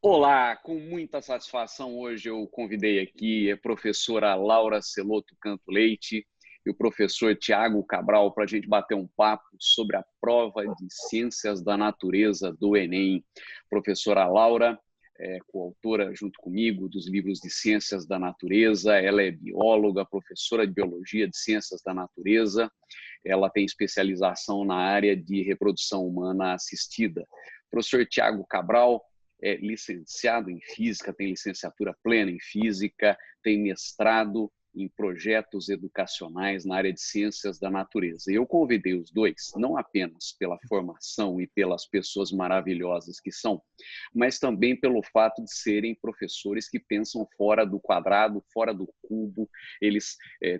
Olá, com muita satisfação hoje eu convidei aqui a professora Laura Celoto Canto Leite e o professor Tiago Cabral para a gente bater um papo sobre a prova de Ciências da Natureza do Enem. Professora Laura é coautora junto comigo dos livros de Ciências da Natureza, ela é bióloga, professora de Biologia de Ciências da Natureza, ela tem especialização na área de reprodução humana assistida. Professor Tiago Cabral é licenciado em Física, tem licenciatura plena em Física, tem mestrado em projetos educacionais na área de Ciências da Natureza. Eu convidei os dois, não apenas pela formação e pelas pessoas maravilhosas que são, mas também pelo fato de serem professores que pensam fora do quadrado, fora do cubo. Eles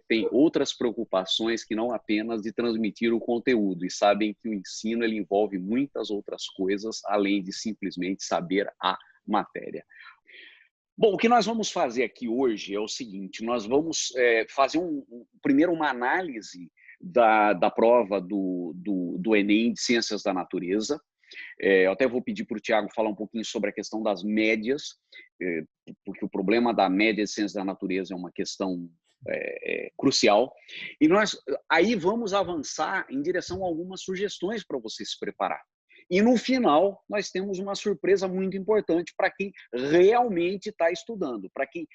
têm outras preocupações que não apenas de transmitir o conteúdo e sabem que o ensino ele envolve muitas outras coisas, além de simplesmente saber a matéria. Bom, o que nós vamos fazer aqui hoje é o seguinte, nós vamos fazer primeiro uma análise da prova do Enem de Ciências da Natureza. Eu até vou pedir para o Tiago falar um pouquinho sobre a questão das médias, porque o problema da média de Ciências da Natureza é uma questão crucial. E nós aí vamos avançar em direção a algumas sugestões para você se preparar. E no final, nós temos uma surpresa muito importante para quem realmente está estudando, para quem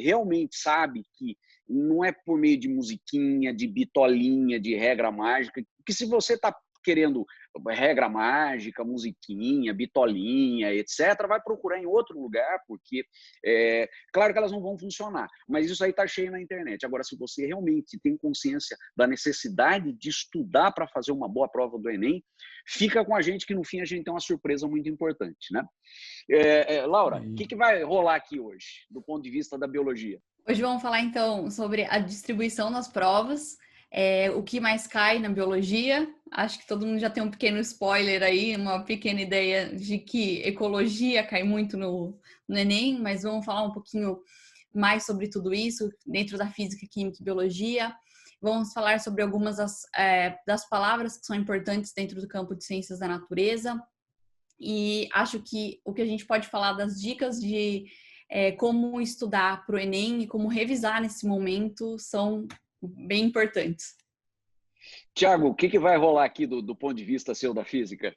realmente sabe que não é por meio de musiquinha, de bitolinha, de regra mágica, que se você está querendo regra mágica, musiquinha, bitolinha, etc., vai procurar em outro lugar, porque claro que elas não vão funcionar, mas isso aí está cheio na internet. Agora, se você realmente tem consciência da necessidade de estudar para fazer uma boa prova do Enem, fica com a gente que no fim a gente tem uma surpresa muito importante, né? Laura, o que vai rolar aqui hoje, do ponto de vista da biologia? Hoje vamos falar então sobre a distribuição das provas, o que mais cai na biologia. Acho que todo mundo já tem um pequeno spoiler aí, uma pequena ideia de que ecologia cai muito no Enem, mas vamos falar um pouquinho mais sobre tudo isso dentro da física, química e biologia. Vamos falar sobre algumas das palavras que são importantes dentro do campo de ciências da natureza. E acho que o que a gente pode falar das dicas de como estudar para o Enem e como revisar nesse momento são bem importantes. Tiago, o que vai rolar aqui do ponto de vista seu da física?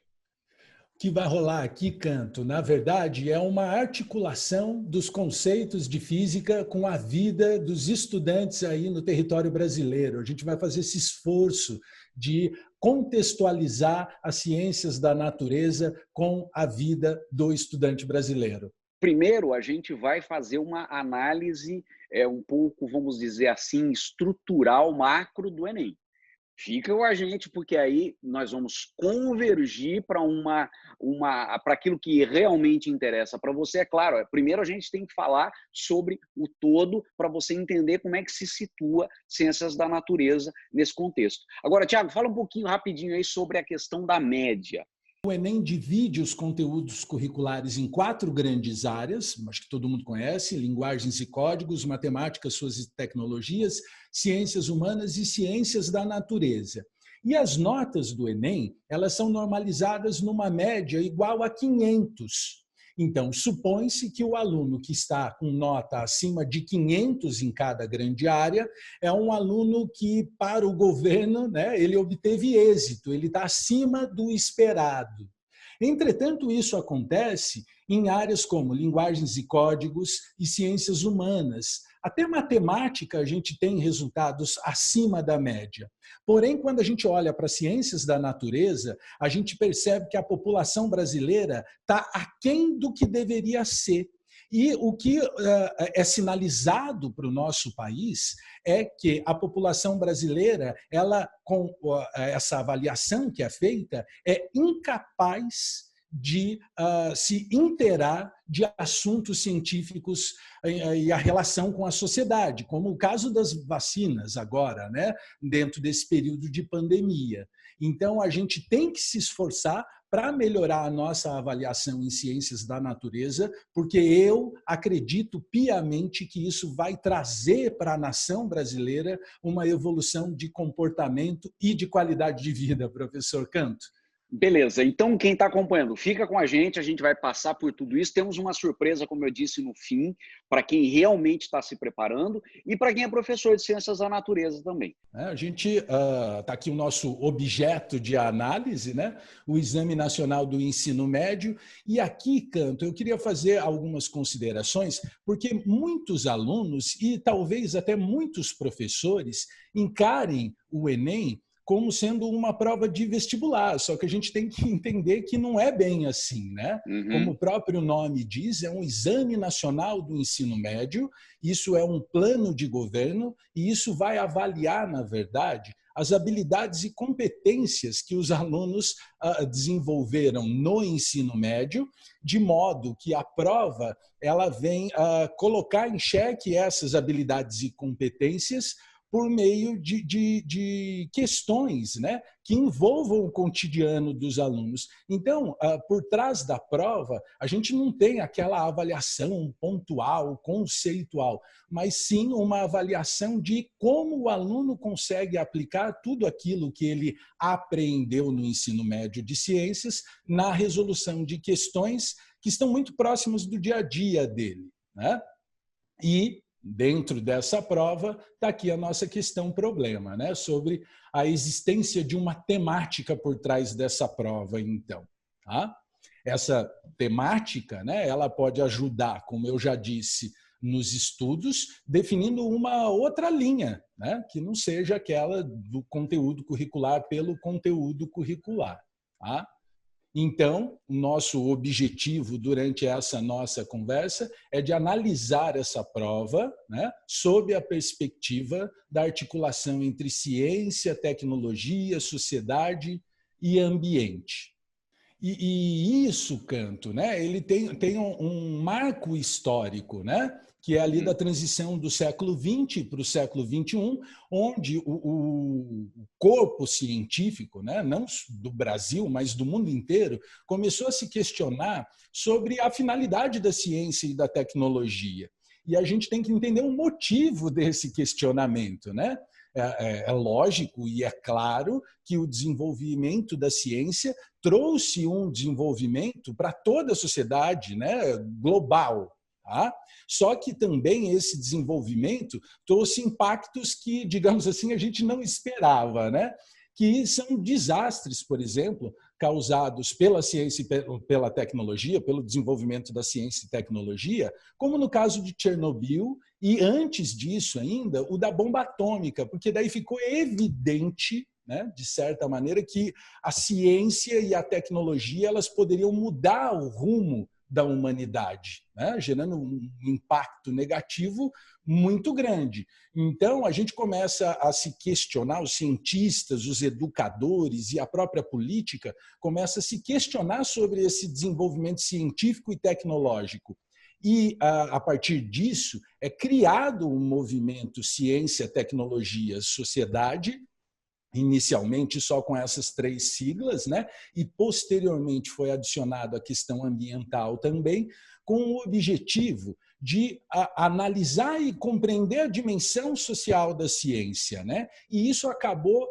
Que vai rolar aqui, Canto, na verdade, é uma articulação dos conceitos de física com a vida dos estudantes aí no território brasileiro. A gente vai fazer esse esforço de contextualizar as ciências da natureza com a vida do estudante brasileiro. Primeiro, a gente vai fazer uma análise um pouco, vamos dizer assim, estrutural, macro do Enem. Fica com a gente, porque aí nós vamos convergir para para aquilo que realmente interessa para você. É claro, primeiro a gente tem que falar sobre o todo para você entender como é que se situa ciências da natureza nesse contexto. Agora, Tiago, fala um pouquinho rapidinho aí sobre a questão da média. O Enem divide os conteúdos curriculares em 4 grandes áreas, acho que todo mundo conhece: linguagens e códigos, matemática, suas tecnologias, ciências humanas e ciências da natureza. E as notas do Enem, elas são normalizadas numa média igual a 500. Então, supõe-se que o aluno que está com nota acima de 500 em cada grande área é um aluno que, para o governo, né, ele obteve êxito, ele está acima do esperado. Entretanto, isso acontece em áreas como linguagens e códigos e ciências humanas. Até matemática a gente tem resultados acima da média. Porém, quando a gente olha para ciências da natureza, a gente percebe que a população brasileira está aquém do que deveria ser. E o que é sinalizado para o nosso país é que a população brasileira, ela, com essa avaliação que é feita, é incapaz de se inteirar de assuntos científicos e a relação com a sociedade, como o caso das vacinas agora, né, dentro desse período de pandemia. Então, a gente tem que se esforçar para melhorar a nossa avaliação em ciências da natureza, porque eu acredito piamente que isso vai trazer para a nação brasileira uma evolução de comportamento e de qualidade de vida, professor Canto. Beleza, então quem está acompanhando, fica com a gente vai passar por tudo isso. Temos uma surpresa, como eu disse, no fim, para quem realmente está se preparando e para quem é professor de ciências da natureza também. A gente está aqui o nosso objeto de análise, né? O Exame Nacional do Ensino Médio. E aqui, Canto, eu queria fazer algumas considerações, porque muitos alunos e talvez até muitos professores encarem o Enem como sendo uma prova de vestibular, só que a gente tem que entender que não é bem assim, né? Como o próprio nome diz, é um Exame Nacional do Ensino Médio, isso é um plano de governo e isso vai avaliar, na verdade, as habilidades e competências que os alunos desenvolveram no ensino médio, de modo que a prova ela vem colocar em xeque essas habilidades e competências por meio de questões, né, que envolvam o cotidiano dos alunos. Então, por trás da prova, a gente não tem aquela avaliação pontual, conceitual, mas sim uma avaliação de como o aluno consegue aplicar tudo aquilo que ele aprendeu no ensino médio de ciências na resolução de questões que estão muito próximas do dia a dia dele, né? E dentro dessa prova está aqui a nossa questão problema, né? Sobre a existência de uma temática por trás dessa prova, então. Tá? Essa temática, né, ela pode ajudar, como eu já disse, nos estudos, definindo uma outra linha, né, que não seja aquela do conteúdo curricular pelo conteúdo curricular. Tá? Então, o nosso objetivo durante essa nossa conversa é de analisar essa prova, né, sob a perspectiva da articulação entre ciência, tecnologia, sociedade e ambiente. E isso, Canto, né, ele tem um marco histórico, né, que é ali da transição do século XX para o século XXI, onde o corpo científico, né, não do Brasil, mas do mundo inteiro, começou a se questionar sobre a finalidade da ciência e da tecnologia. E a gente tem que entender o motivo desse questionamento, né? É lógico e é claro que o desenvolvimento da ciência trouxe um desenvolvimento para toda a sociedade, né, global. Tá? Só que também esse desenvolvimento trouxe impactos que, digamos assim, a gente não esperava, né? Que são desastres, por exemplo, causados pela ciência e pela tecnologia, pelo desenvolvimento da ciência e tecnologia, como no caso de Chernobyl, e antes disso ainda, o da bomba atômica, porque daí ficou evidente, né, de certa maneira, que a ciência e a tecnologia elas poderiam mudar o rumo da humanidade, né, gerando um impacto negativo muito grande. Então, a gente começa a se questionar, os cientistas, os educadores e a própria política começa a se questionar sobre esse desenvolvimento científico e tecnológico. E, a partir disso, é criado um movimento ciência, tecnologia, sociedade, inicialmente só com essas 3 siglas, né? E posteriormente foi adicionado a questão ambiental também, com o objetivo de analisar e compreender a dimensão social da ciência, né? E isso acabou,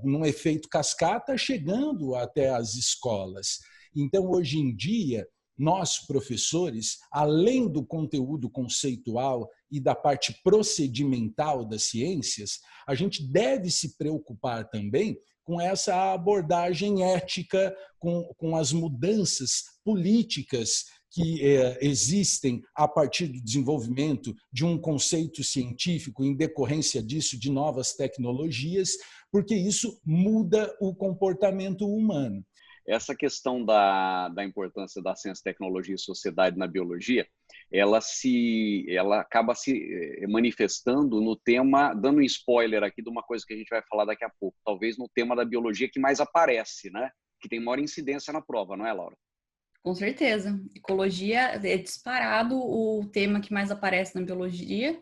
num efeito cascata, chegando até as escolas. Então, hoje em dia, nós, professores, além do conteúdo conceitual e da parte procedimental das ciências, a gente deve se preocupar também com essa abordagem ética, com as mudanças políticas que existem a partir do desenvolvimento de um conceito científico, em decorrência disso, de novas tecnologias, porque isso muda o comportamento humano. Essa questão da importância da ciência, tecnologia e sociedade na biologia, ela acaba se manifestando no tema, dando um spoiler aqui de uma coisa que a gente vai falar daqui a pouco, talvez no tema da biologia que mais aparece, né? Que tem maior incidência na prova, não é, Laura? Com certeza. Ecologia é disparado o tema que mais aparece na biologia,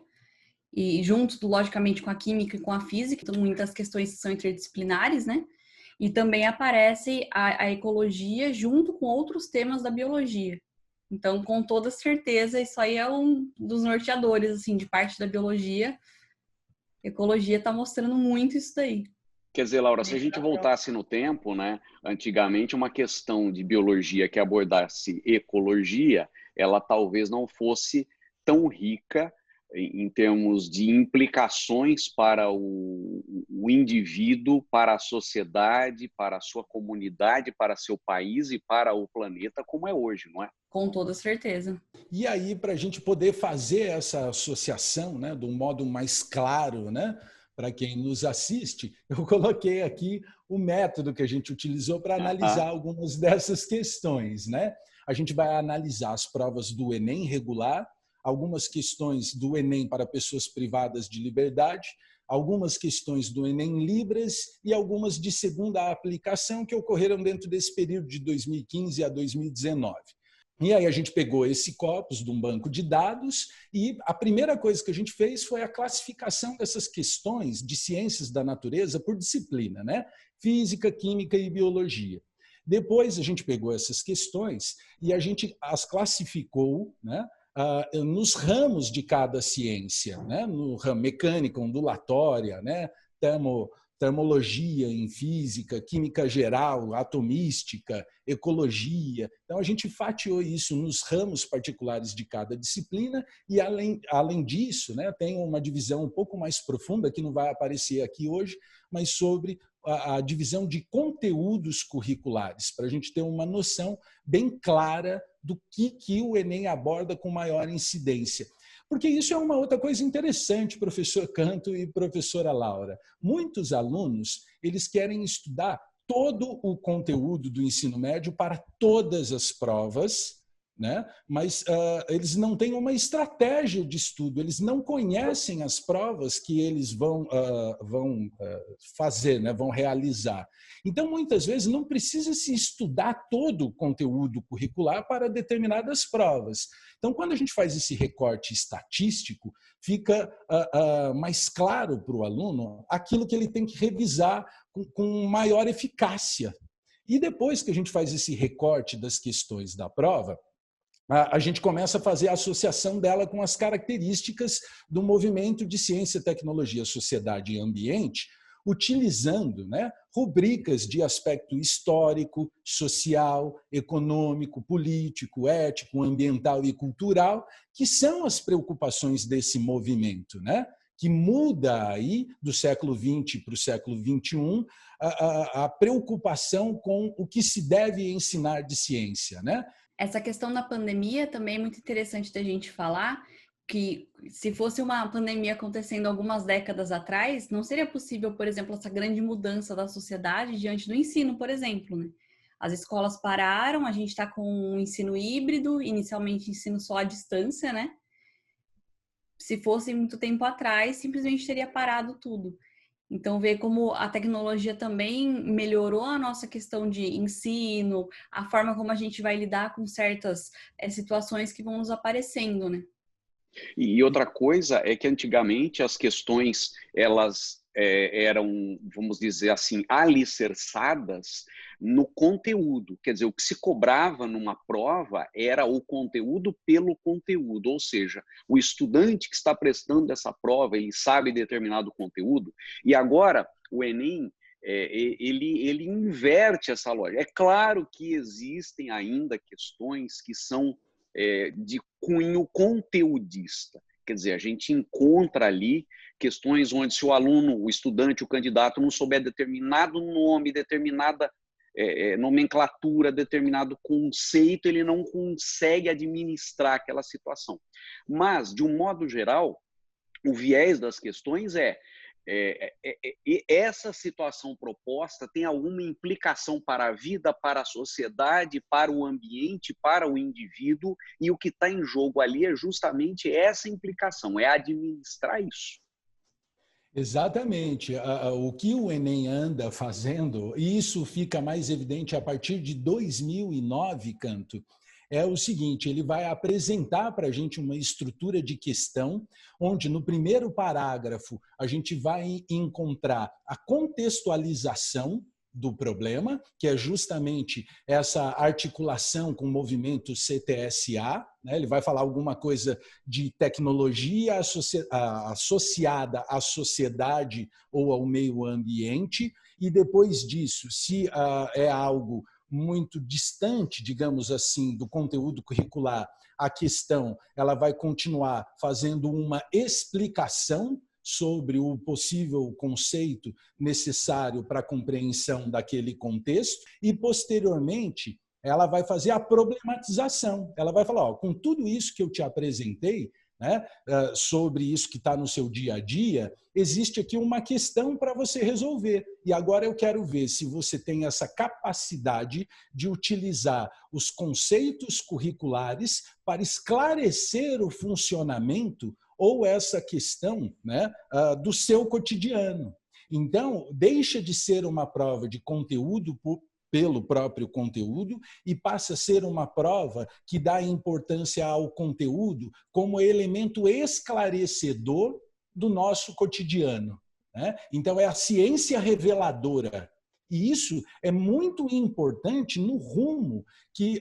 e junto, logicamente, com a química e com a física, então muitas questões que são interdisciplinares, né? E também aparece a ecologia junto com outros temas da biologia. Então, com toda certeza, isso aí é um dos norteadores, assim, de parte da biologia. A ecologia está mostrando muito isso daí. Quer dizer, Laura, se a gente voltasse no tempo, né, antigamente uma questão de biologia que abordasse ecologia, ela talvez não fosse tão rica em termos de implicações para o indivíduo, para a sociedade, para a sua comunidade, para seu país e para o planeta, como é hoje, não é? Com toda certeza. E aí, para a gente poder fazer essa associação, né, de um modo mais claro, né, para quem nos assiste, eu coloquei aqui o método que a gente utilizou para analisar algumas dessas questões, né? A gente vai analisar as provas do Enem regular, algumas questões do Enem para pessoas privadas de liberdade, algumas questões do Enem Libras e algumas de segunda aplicação que ocorreram dentro desse período de 2015 a 2019. E aí a gente pegou esse corpus de um banco de dados e a primeira coisa que a gente fez foi a classificação dessas questões de ciências da natureza por disciplina, né? Física, química e biologia. Depois a gente pegou essas questões e a gente as classificou, né, nos ramos de cada ciência, né? No ramo mecânica, ondulatória, né? Termologia em física, química geral, atomística, ecologia. Então, a gente fatiou isso nos ramos particulares de cada disciplina e, além disso, né, tem uma divisão um pouco mais profunda, que não vai aparecer aqui hoje, mas sobre a divisão de conteúdos curriculares, para a gente ter uma noção bem clara do que o Enem aborda com maior incidência. Porque isso é uma outra coisa interessante, professor Canto e professora Laura. Muitos alunos, eles querem estudar todo o conteúdo do ensino médio para todas as provas, né? Mas eles não têm uma estratégia de estudo, eles não conhecem as provas que eles vão fazer, né? Vão realizar. Então, muitas vezes, não precisa se estudar todo o conteúdo curricular para determinadas provas. Então, quando a gente faz esse recorte estatístico, fica mais claro para o aluno aquilo que ele tem que revisar com maior eficácia. E depois que a gente faz esse recorte das questões da prova, a gente começa a fazer a associação dela com as características do movimento de ciência, tecnologia, sociedade e ambiente, utilizando, né, rubricas de aspecto histórico, social, econômico, político, ético, ambiental e cultural, que são as preocupações desse movimento, né? Que muda aí do século XX para o século XXI a preocupação com o que se deve ensinar de ciência, né? Essa questão da pandemia também é muito interessante da gente falar, que se fosse uma pandemia acontecendo algumas décadas atrás, não seria possível, por exemplo, essa grande mudança da sociedade diante do ensino, por exemplo, né? As escolas pararam, a gente está com um ensino híbrido, inicialmente ensino só à distância, né? Se fosse muito tempo atrás, simplesmente teria parado tudo. Então, ver como a tecnologia também melhorou a nossa questão de ensino, a forma como a gente vai lidar com certas situações que vão nos aparecendo, né? E outra coisa é que antigamente as questões elas eram, vamos dizer assim, alicerçadas no conteúdo. Quer dizer, o que se cobrava numa prova era o conteúdo pelo conteúdo, ou seja, o estudante que está prestando essa prova, ele sabe determinado conteúdo, e agora o Enem ele inverte essa lógica. É claro que existem ainda questões que são de cunho conteudista. Quer dizer, a gente encontra ali questões onde se o aluno, o estudante, o candidato não souber determinado nome, determinada nomenclatura, determinado conceito, ele não consegue administrar aquela situação. Mas, de um modo geral, o viés das questões essa situação proposta tem alguma implicação para a vida, para a sociedade, para o ambiente, para o indivíduo, e o que está em jogo ali é justamente essa implicação, é administrar isso. Exatamente. O que o Enem anda fazendo, e isso fica mais evidente a partir de 2009, Canto, é o seguinte: ele vai apresentar para a gente uma estrutura de questão, onde no primeiro parágrafo a gente vai encontrar a contextualização, do problema, que é justamente essa articulação com o movimento CTSA, né? Ele vai falar alguma coisa de tecnologia associada à sociedade ou ao meio ambiente, e depois disso, se é algo muito distante, digamos assim, do conteúdo curricular, a questão ela vai continuar fazendo uma explicação sobre o possível conceito necessário para a compreensão daquele contexto e, posteriormente, ela vai fazer a problematização. Ela vai falar, ó, com tudo isso que eu te apresentei, né, sobre isso que está no seu dia a dia, existe aqui uma questão para você resolver. E agora eu quero ver se você tem essa capacidade de utilizar os conceitos curriculares para esclarecer o funcionamento ou essa questão, né, do seu cotidiano. Então, deixa de ser uma prova de conteúdo pelo próprio conteúdo e passa a ser uma prova que dá importância ao conteúdo como elemento esclarecedor do nosso cotidiano, né? Então, é a ciência reveladora. E isso é muito importante no rumo que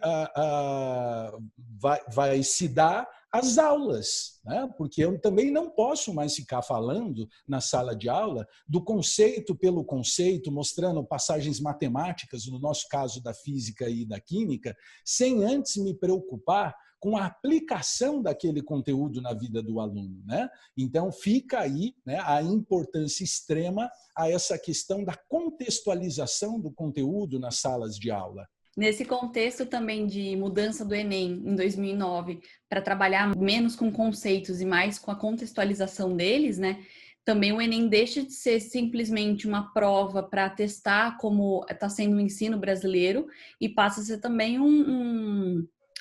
vai se dar as aulas, né? Porque eu também não posso mais ficar falando na sala de aula do conceito pelo conceito, mostrando passagens matemáticas, no nosso caso da física e da química, sem antes me preocupar com a aplicação daquele conteúdo na vida do aluno, né? Então fica aí, né, a importância extrema a essa questão da contextualização do conteúdo nas salas de aula. Nesse contexto também de mudança do Enem em 2009, para trabalhar menos com conceitos e mais com a contextualização deles, né? Também o Enem deixa de ser simplesmente uma prova para testar como está sendo o ensino brasileiro e passa a ser também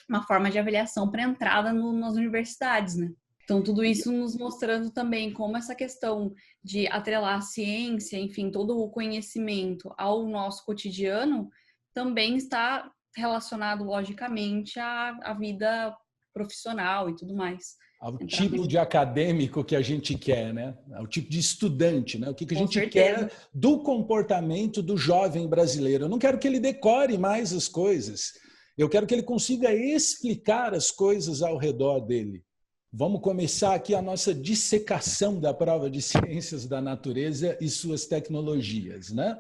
uma forma de avaliação para entrada nas universidades, né? Então, tudo isso nos mostrando também como essa questão de atrelar a ciência, enfim, todo o conhecimento ao nosso cotidiano também está relacionado, logicamente, à vida profissional e tudo mais. Ao tipo de acadêmico que a gente quer, né? Ao tipo de estudante, né? O que a gente quer do comportamento do jovem brasileiro. Eu não quero que ele decore mais as coisas. Eu quero que ele consiga explicar as coisas ao redor dele. Vamos começar aqui a nossa dissecação da prova de ciências da natureza e suas tecnologias, né?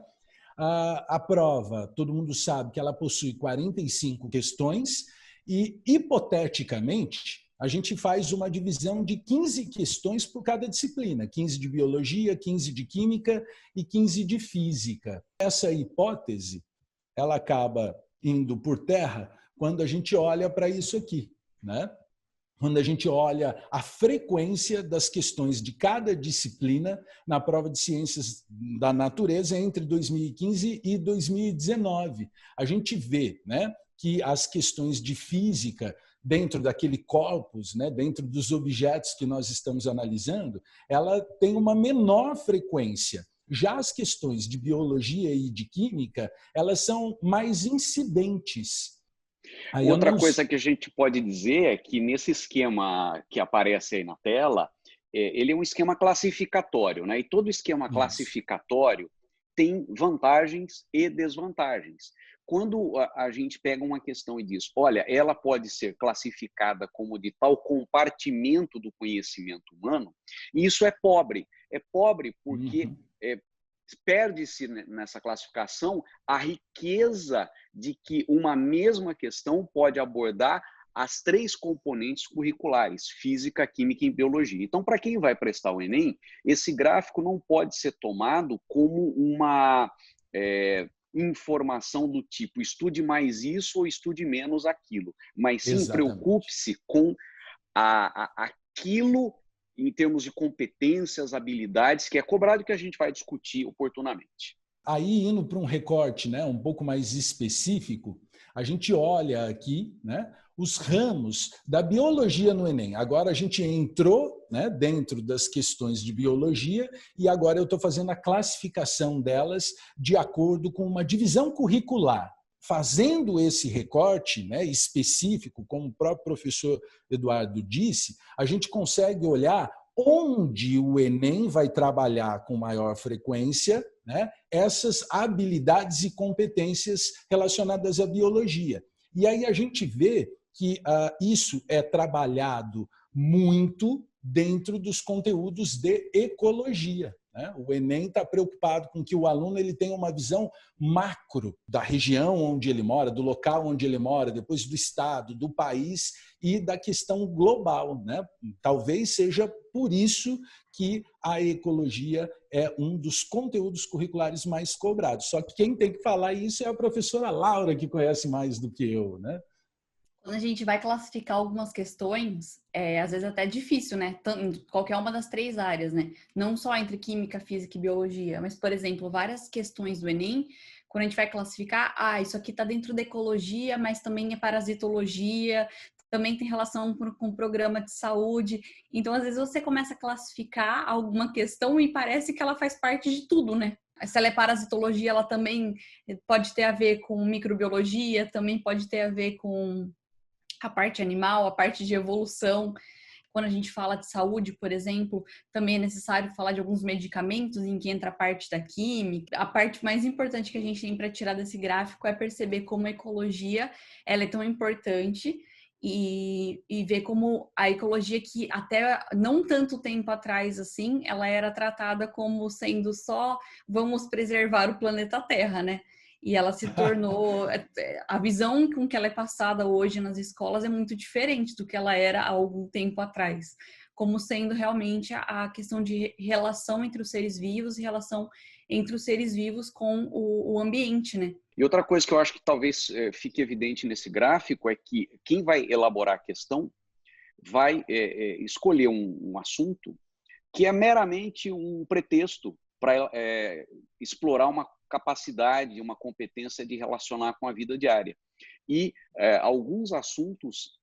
A prova, todo mundo sabe que ela possui 45 questões e, hipoteticamente, a gente faz uma divisão de 15 questões por cada disciplina, 15 de biologia, 15 de química e 15 de física. Essa hipótese, ela acaba indo por terra quando a gente olha para isso aqui, né? Quando a gente olha a frequência das questões de cada disciplina na prova de ciências da natureza entre 2015 e 2019. A gente vê, né, que as questões de física, dentro daquele corpus, né, dentro dos objetos que nós estamos analisando, ela tem uma menor frequência. Já as questões de biologia e de química, elas são mais incidentes. Outra coisa que a gente pode dizer é que nesse esquema que aparece aí na tela, ele é um esquema classificatório, né? E todo esquema classificatório tem vantagens e desvantagens. Quando a gente pega uma questão e diz, olha, ela pode ser classificada como de tal compartimento do conhecimento humano, e isso é pobre. É pobre porque perde-se nessa classificação a riqueza de que uma mesma questão pode abordar as 3 componentes curriculares, física, química e biologia. Então, para quem vai prestar o Enem, esse gráfico não pode ser tomado como uma informação do tipo estude mais isso ou estude menos aquilo, mas sim preocupe-se com aquilo em termos de competências, habilidades, que é cobrado, que a gente vai discutir oportunamente. Aí, indo para um recorte, né, um pouco mais específico, a gente olha aqui, né, os ramos da biologia no Enem. Agora a gente entrou, né, dentro das questões de biologia e agora eu estou fazendo a classificação delas de acordo com uma divisão curricular. Fazendo esse recorte, né, específico, como o próprio professor Eduardo disse, a gente consegue olhar onde o Enem vai trabalhar com maior frequência, né, essas habilidades e competências relacionadas à biologia. E aí a gente vê que isso é trabalhado muito dentro dos conteúdos de ecologia. O Enem está preocupado com que o aluno ele tenha uma visão macro da região onde ele mora, do local onde ele mora, depois do estado, do país e da questão global, né? Talvez seja por isso que a ecologia é um dos conteúdos curriculares mais cobrados. Só que quem tem que falar isso é a professora Laura, que conhece mais do que eu, né? Quando a gente vai classificar algumas questões, às vezes até é difícil, né? Qualquer uma das 3 áreas, né? Não só entre química, física e biologia, mas, por exemplo, várias questões do Enem, quando a gente vai classificar, isso aqui está dentro da ecologia, mas também é parasitologia, também tem relação com o programa de saúde. Então, às vezes, você começa a classificar alguma questão e parece que ela faz parte de tudo, né? Se ela é parasitologia, ela também pode ter a ver com microbiologia, também pode ter a ver com a parte animal, a parte de evolução. Quando a gente fala de saúde, por exemplo, também é necessário falar de alguns medicamentos em que entra a parte da química. A parte mais importante que a gente tem para tirar desse gráfico é perceber como a ecologia ela é tão importante e ver como a ecologia, que até não tanto tempo atrás assim, ela era tratada como sendo só vamos preservar o planeta Terra, né? E ela se tornou... A visão com que ela é passada hoje nas escolas é muito diferente do que ela era há algum tempo atrás, como sendo realmente a questão de relação entre os seres vivos e relação entre os seres vivos com o ambiente, né? E outra coisa que eu acho que talvez fique evidente nesse gráfico é que quem vai elaborar a questão vai escolher um assunto que é meramente um pretexto para explorar uma capacidade, uma competência de relacionar com a vida diária. E alguns assuntos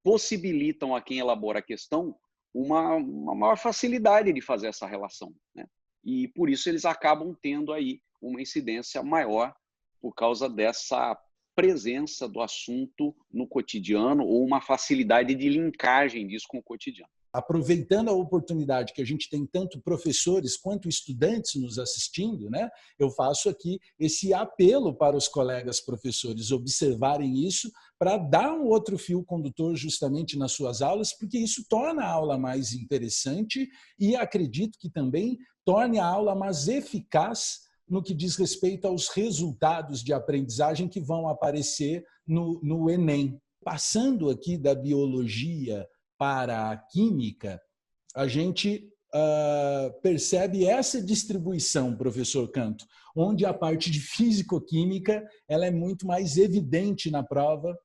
possibilitam a quem elabora a questão uma maior facilidade de fazer essa relação, né? E por isso eles acabam tendo aí uma incidência maior por causa dessa presença do assunto no cotidiano ou uma facilidade de linkagem disso com o cotidiano. Aproveitando a oportunidade que a gente tem tanto professores quanto estudantes nos assistindo, né? Eu faço aqui esse apelo para os colegas professores observarem isso para dar um outro fio condutor justamente nas suas aulas, porque isso torna a aula mais interessante e acredito que também torne a aula mais eficaz no que diz respeito aos resultados de aprendizagem que vão aparecer no Enem. Passando aqui da biologia para a química, a gente percebe essa distribuição, professor Canto, onde a parte de físico-química ela é muito mais evidente na prova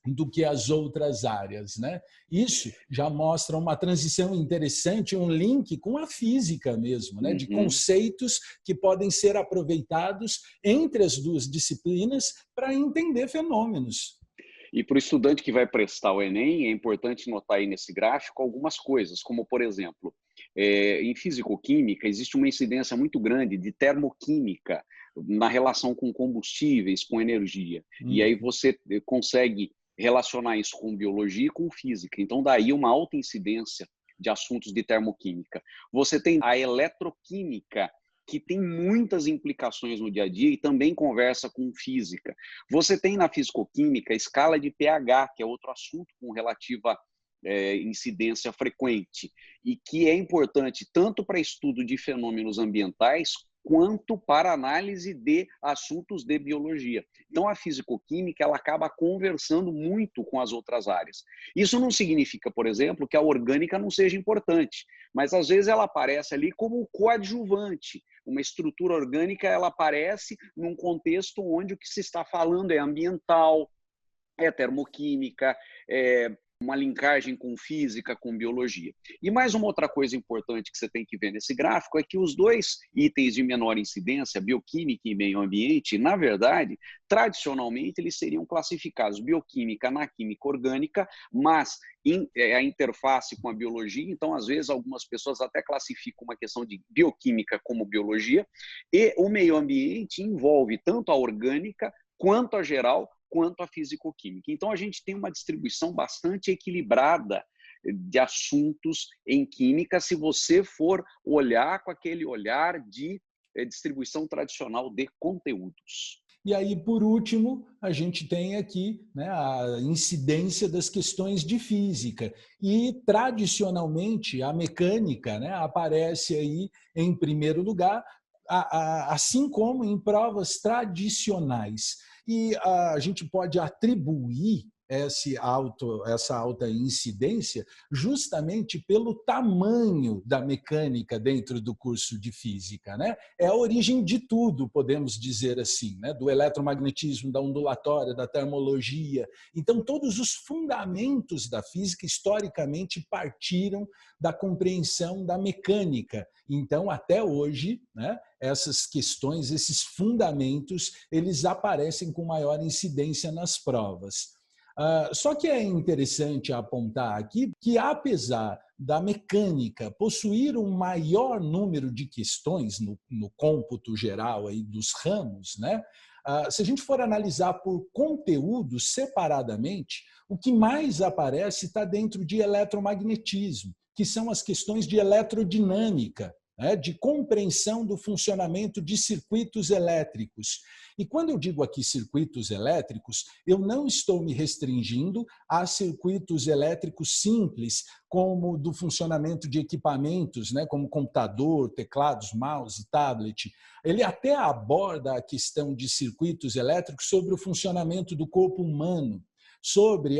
do que as outras áreas, né? Isso já mostra uma transição interessante, um link com a física mesmo, né? De conceitos que podem ser aproveitados entre as duas disciplinas para entender fenômenos. E para o estudante que vai prestar o Enem, é importante notar aí nesse gráfico algumas coisas, como, por exemplo, em físico-química existe uma incidência muito grande de termoquímica na relação com combustíveis, com energia. E aí você consegue relacionar isso com biologia e com física. Então, daí uma alta incidência de assuntos de termoquímica. Você tem a eletroquímica, que tem muitas implicações no dia a dia e também conversa com física. Você tem na fisicoquímica a escala de pH, que é outro assunto com relativa incidência frequente e que é importante tanto para estudo de fenômenos ambientais quanto para análise de assuntos de biologia. Então, a fisicoquímica ela acaba conversando muito com as outras áreas. Isso não significa, por exemplo, que a orgânica não seja importante, mas às vezes ela aparece ali como coadjuvante. Uma estrutura orgânica ela aparece num contexto onde o que se está falando é ambiental, é termoquímica, uma linkagem com física, com biologia. E mais uma outra coisa importante que você tem que ver nesse gráfico é que os dois itens de menor incidência, bioquímica e meio ambiente, na verdade, tradicionalmente eles seriam classificados bioquímica na química orgânica, mas a interface com a biologia, então às vezes algumas pessoas até classificam uma questão de bioquímica como biologia, e o meio ambiente envolve tanto a orgânica quanto a geral, quanto a fisicoquímica. Então, a gente tem uma distribuição bastante equilibrada de assuntos em química, se você for olhar com aquele olhar de distribuição tradicional de conteúdos. E aí, por último, a gente tem aqui, né, a incidência das questões de física. E, tradicionalmente, a mecânica, né, aparece aí em primeiro lugar, assim como em provas tradicionais. E a gente pode atribuir essa alta incidência justamente pelo tamanho da mecânica dentro do curso de física, né? É a origem de tudo, podemos dizer assim, né? Do eletromagnetismo, da ondulatória, da termologia. Então, todos os fundamentos da física, historicamente, partiram da compreensão da mecânica. Então, até hoje, né, essas questões, esses fundamentos, eles aparecem com maior incidência nas provas. Só que é interessante apontar aqui que, apesar da mecânica possuir um maior número de questões no cômputo geral aí dos ramos, né? Se a gente for analisar por conteúdo separadamente, o que mais aparece está dentro de eletromagnetismo, que são as questões de eletrodinâmica, né, de compreensão do funcionamento de circuitos elétricos. E quando eu digo aqui circuitos elétricos, eu não estou me restringindo a circuitos elétricos simples, como do funcionamento de equipamentos, né, como computador, teclados, mouse, tablet. Ele até aborda a questão de circuitos elétricos sobre o funcionamento do corpo humano, sobre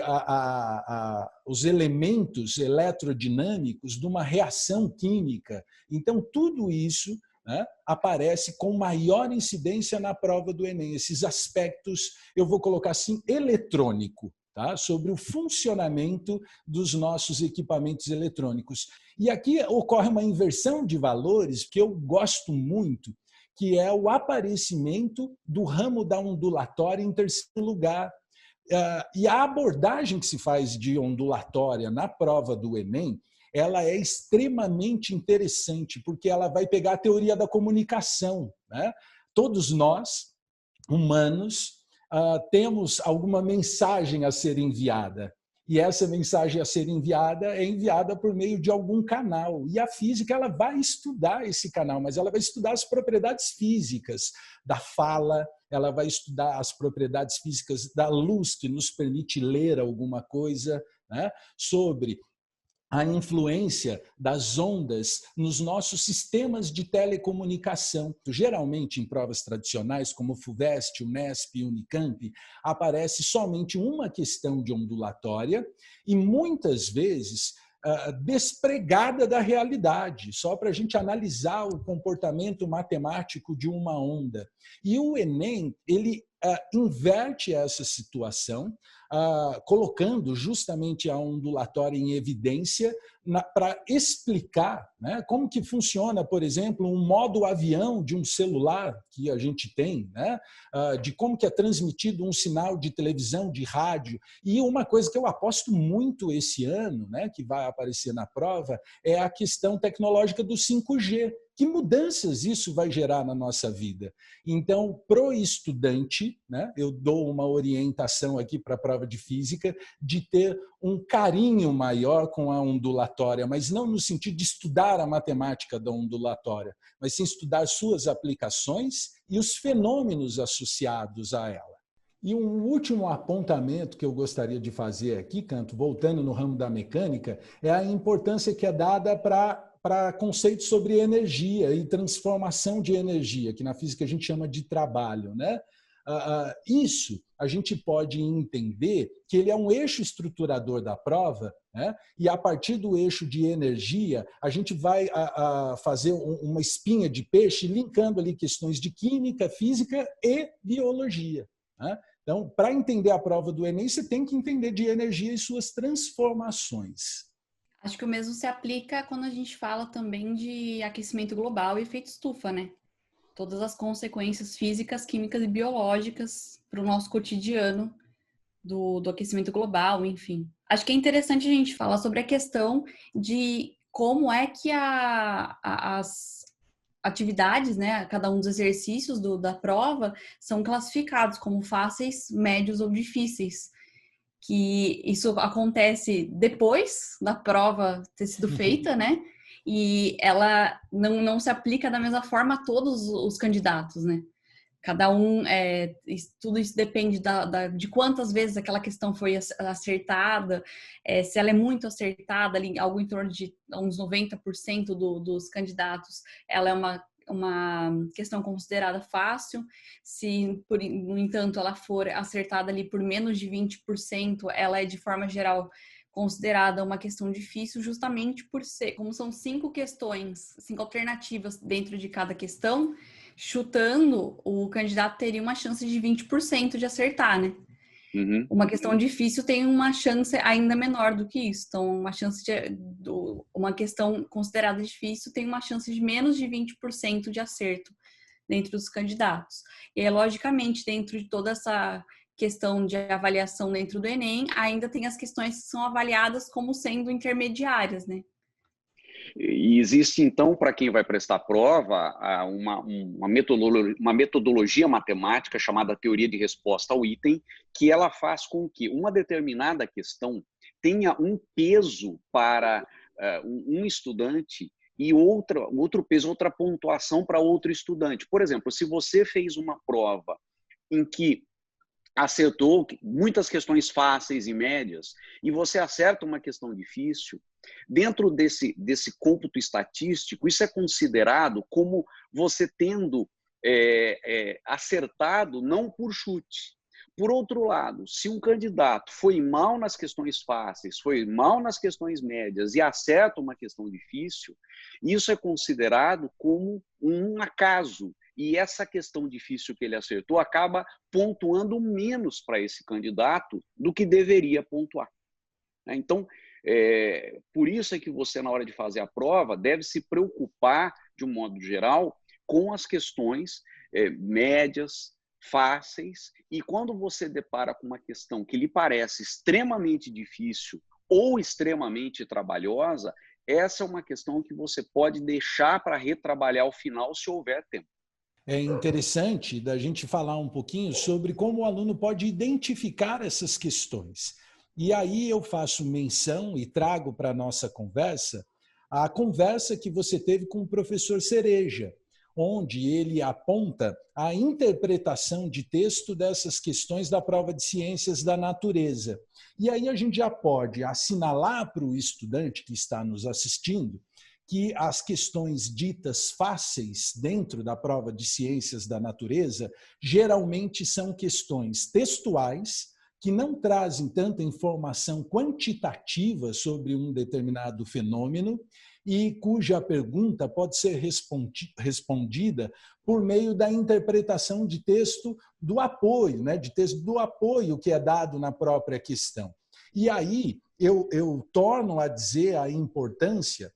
os elementos eletrodinâmicos de uma reação química. Então, tudo isso, né, aparece com maior incidência na prova do Enem. Esses aspectos, eu vou colocar assim, eletrônico, tá? Sobre o funcionamento dos nossos equipamentos eletrônicos. E aqui ocorre uma inversão de valores que eu gosto muito, que é o aparecimento do ramo da ondulatória em terceiro lugar. E a abordagem que se faz de ondulatória na prova do Enem, ela é extremamente interessante, porque ela vai pegar a teoria da comunicação, né? Todos nós, humanos, temos alguma mensagem a ser enviada. E essa mensagem a ser enviada é enviada por meio de algum canal. E a física ela vai estudar esse canal, mas ela vai estudar as propriedades físicas da fala, ela vai estudar as propriedades físicas da luz, que nos permite ler alguma coisa, né, sobre a influência das ondas nos nossos sistemas de telecomunicação. Geralmente, em provas tradicionais, como o FUVEST, o Unesp e o Unicamp, aparece somente uma questão de ondulatória e, muitas vezes, despregada da realidade, só para a gente analisar o comportamento matemático de uma onda. E o Enem, ele inverte essa situação, colocando justamente a ondulatória em evidência para explicar, né, como que funciona, por exemplo, um modo avião de um celular que a gente tem, né, de como que é transmitido um sinal de televisão, de rádio. E uma coisa que eu aposto muito esse ano, né, que vai aparecer na prova, é a questão tecnológica do 5G. Que mudanças isso vai gerar na nossa vida? Então, para o estudante, né, eu dou uma orientação aqui para a prova de física de ter um carinho maior com a ondulatória, mas não no sentido de estudar a matemática da ondulatória, mas sim estudar suas aplicações e os fenômenos associados a ela. E um último apontamento que eu gostaria de fazer aqui, Canto, voltando no ramo da mecânica, é a importância que é dada para conceitos sobre energia e transformação de energia, que na física a gente chama de trabalho, né? Isso a gente pode entender que ele é um eixo estruturador da prova, né? E a partir do eixo de energia, a gente vai fazer uma espinha de peixe linkando ali questões de química, física e biologia, né? Então, para entender a prova do Enem, você tem que entender de energia e suas transformações. Acho que o mesmo se aplica quando a gente fala também de aquecimento global e efeito estufa, né? Todas as consequências físicas, químicas e biológicas para o nosso cotidiano do aquecimento global, enfim. Acho que é interessante a gente falar sobre a questão de como é que as atividades, né, cada um dos exercícios da prova são classificados como fáceis, médios ou difíceis. Que isso acontece depois da prova ter sido feita, né? e ela não se aplica da mesma forma a todos os candidatos, né? Cada um, tudo isso depende de quantas vezes aquela questão foi acertada, se ela é muito acertada, ali, algo em torno de uns 90% dos candidatos, ela é uma questão considerada fácil. Se, no entanto, ela for acertada ali por menos de 20%, ela é, de forma geral, considerada uma questão difícil, justamente por ser, como são 5 questões, 5 alternativas dentro de cada questão, chutando, o candidato teria uma chance de 20% de acertar, né? Uhum. Uma questão difícil tem uma chance ainda menor do que isso. Então, uma questão considerada difícil tem uma chance de menos de 20% de acerto dentro dos candidatos. E aí, logicamente, dentro de toda essa questão de avaliação dentro do Enem, ainda tem as questões que são avaliadas como sendo intermediárias, né? E existe, então, para quem vai prestar prova, uma metodologia matemática chamada teoria de resposta ao item, que ela faz com que uma determinada questão tenha um peso para um estudante e outro peso, outra pontuação para outro estudante. Por exemplo, se você fez uma prova em que acertou muitas questões fáceis e médias, e você acerta uma questão difícil, dentro desse cômputo estatístico, isso é considerado como você tendo acertado não por chute. Por outro lado, se um candidato foi mal nas questões fáceis, foi mal nas questões médias e acerta uma questão difícil, isso é considerado como um acaso. E essa questão difícil que ele acertou acaba pontuando menos para esse candidato do que deveria pontuar. Então, por isso é que você, na hora de fazer a prova, deve se preocupar, de um modo geral, com as questões médias, fáceis, e quando você depara com uma questão que lhe parece extremamente difícil ou extremamente trabalhosa, essa é uma questão que você pode deixar para retrabalhar ao final, se houver tempo. É interessante da gente falar um pouquinho sobre como o aluno pode identificar essas questões. E aí eu faço menção e trago para a nossa conversa a conversa que você teve com o professor Cereja, onde ele aponta a interpretação de texto dessas questões da prova de ciências da natureza. E aí a gente já pode assinalar para o estudante que está nos assistindo que as questões ditas fáceis dentro da prova de ciências da natureza geralmente são questões textuais, que não trazem tanta informação quantitativa sobre um determinado fenômeno e cuja pergunta pode ser respondida por meio da interpretação de texto do apoio, né? De texto do apoio que é dado na própria questão. E aí eu torno a dizer a importância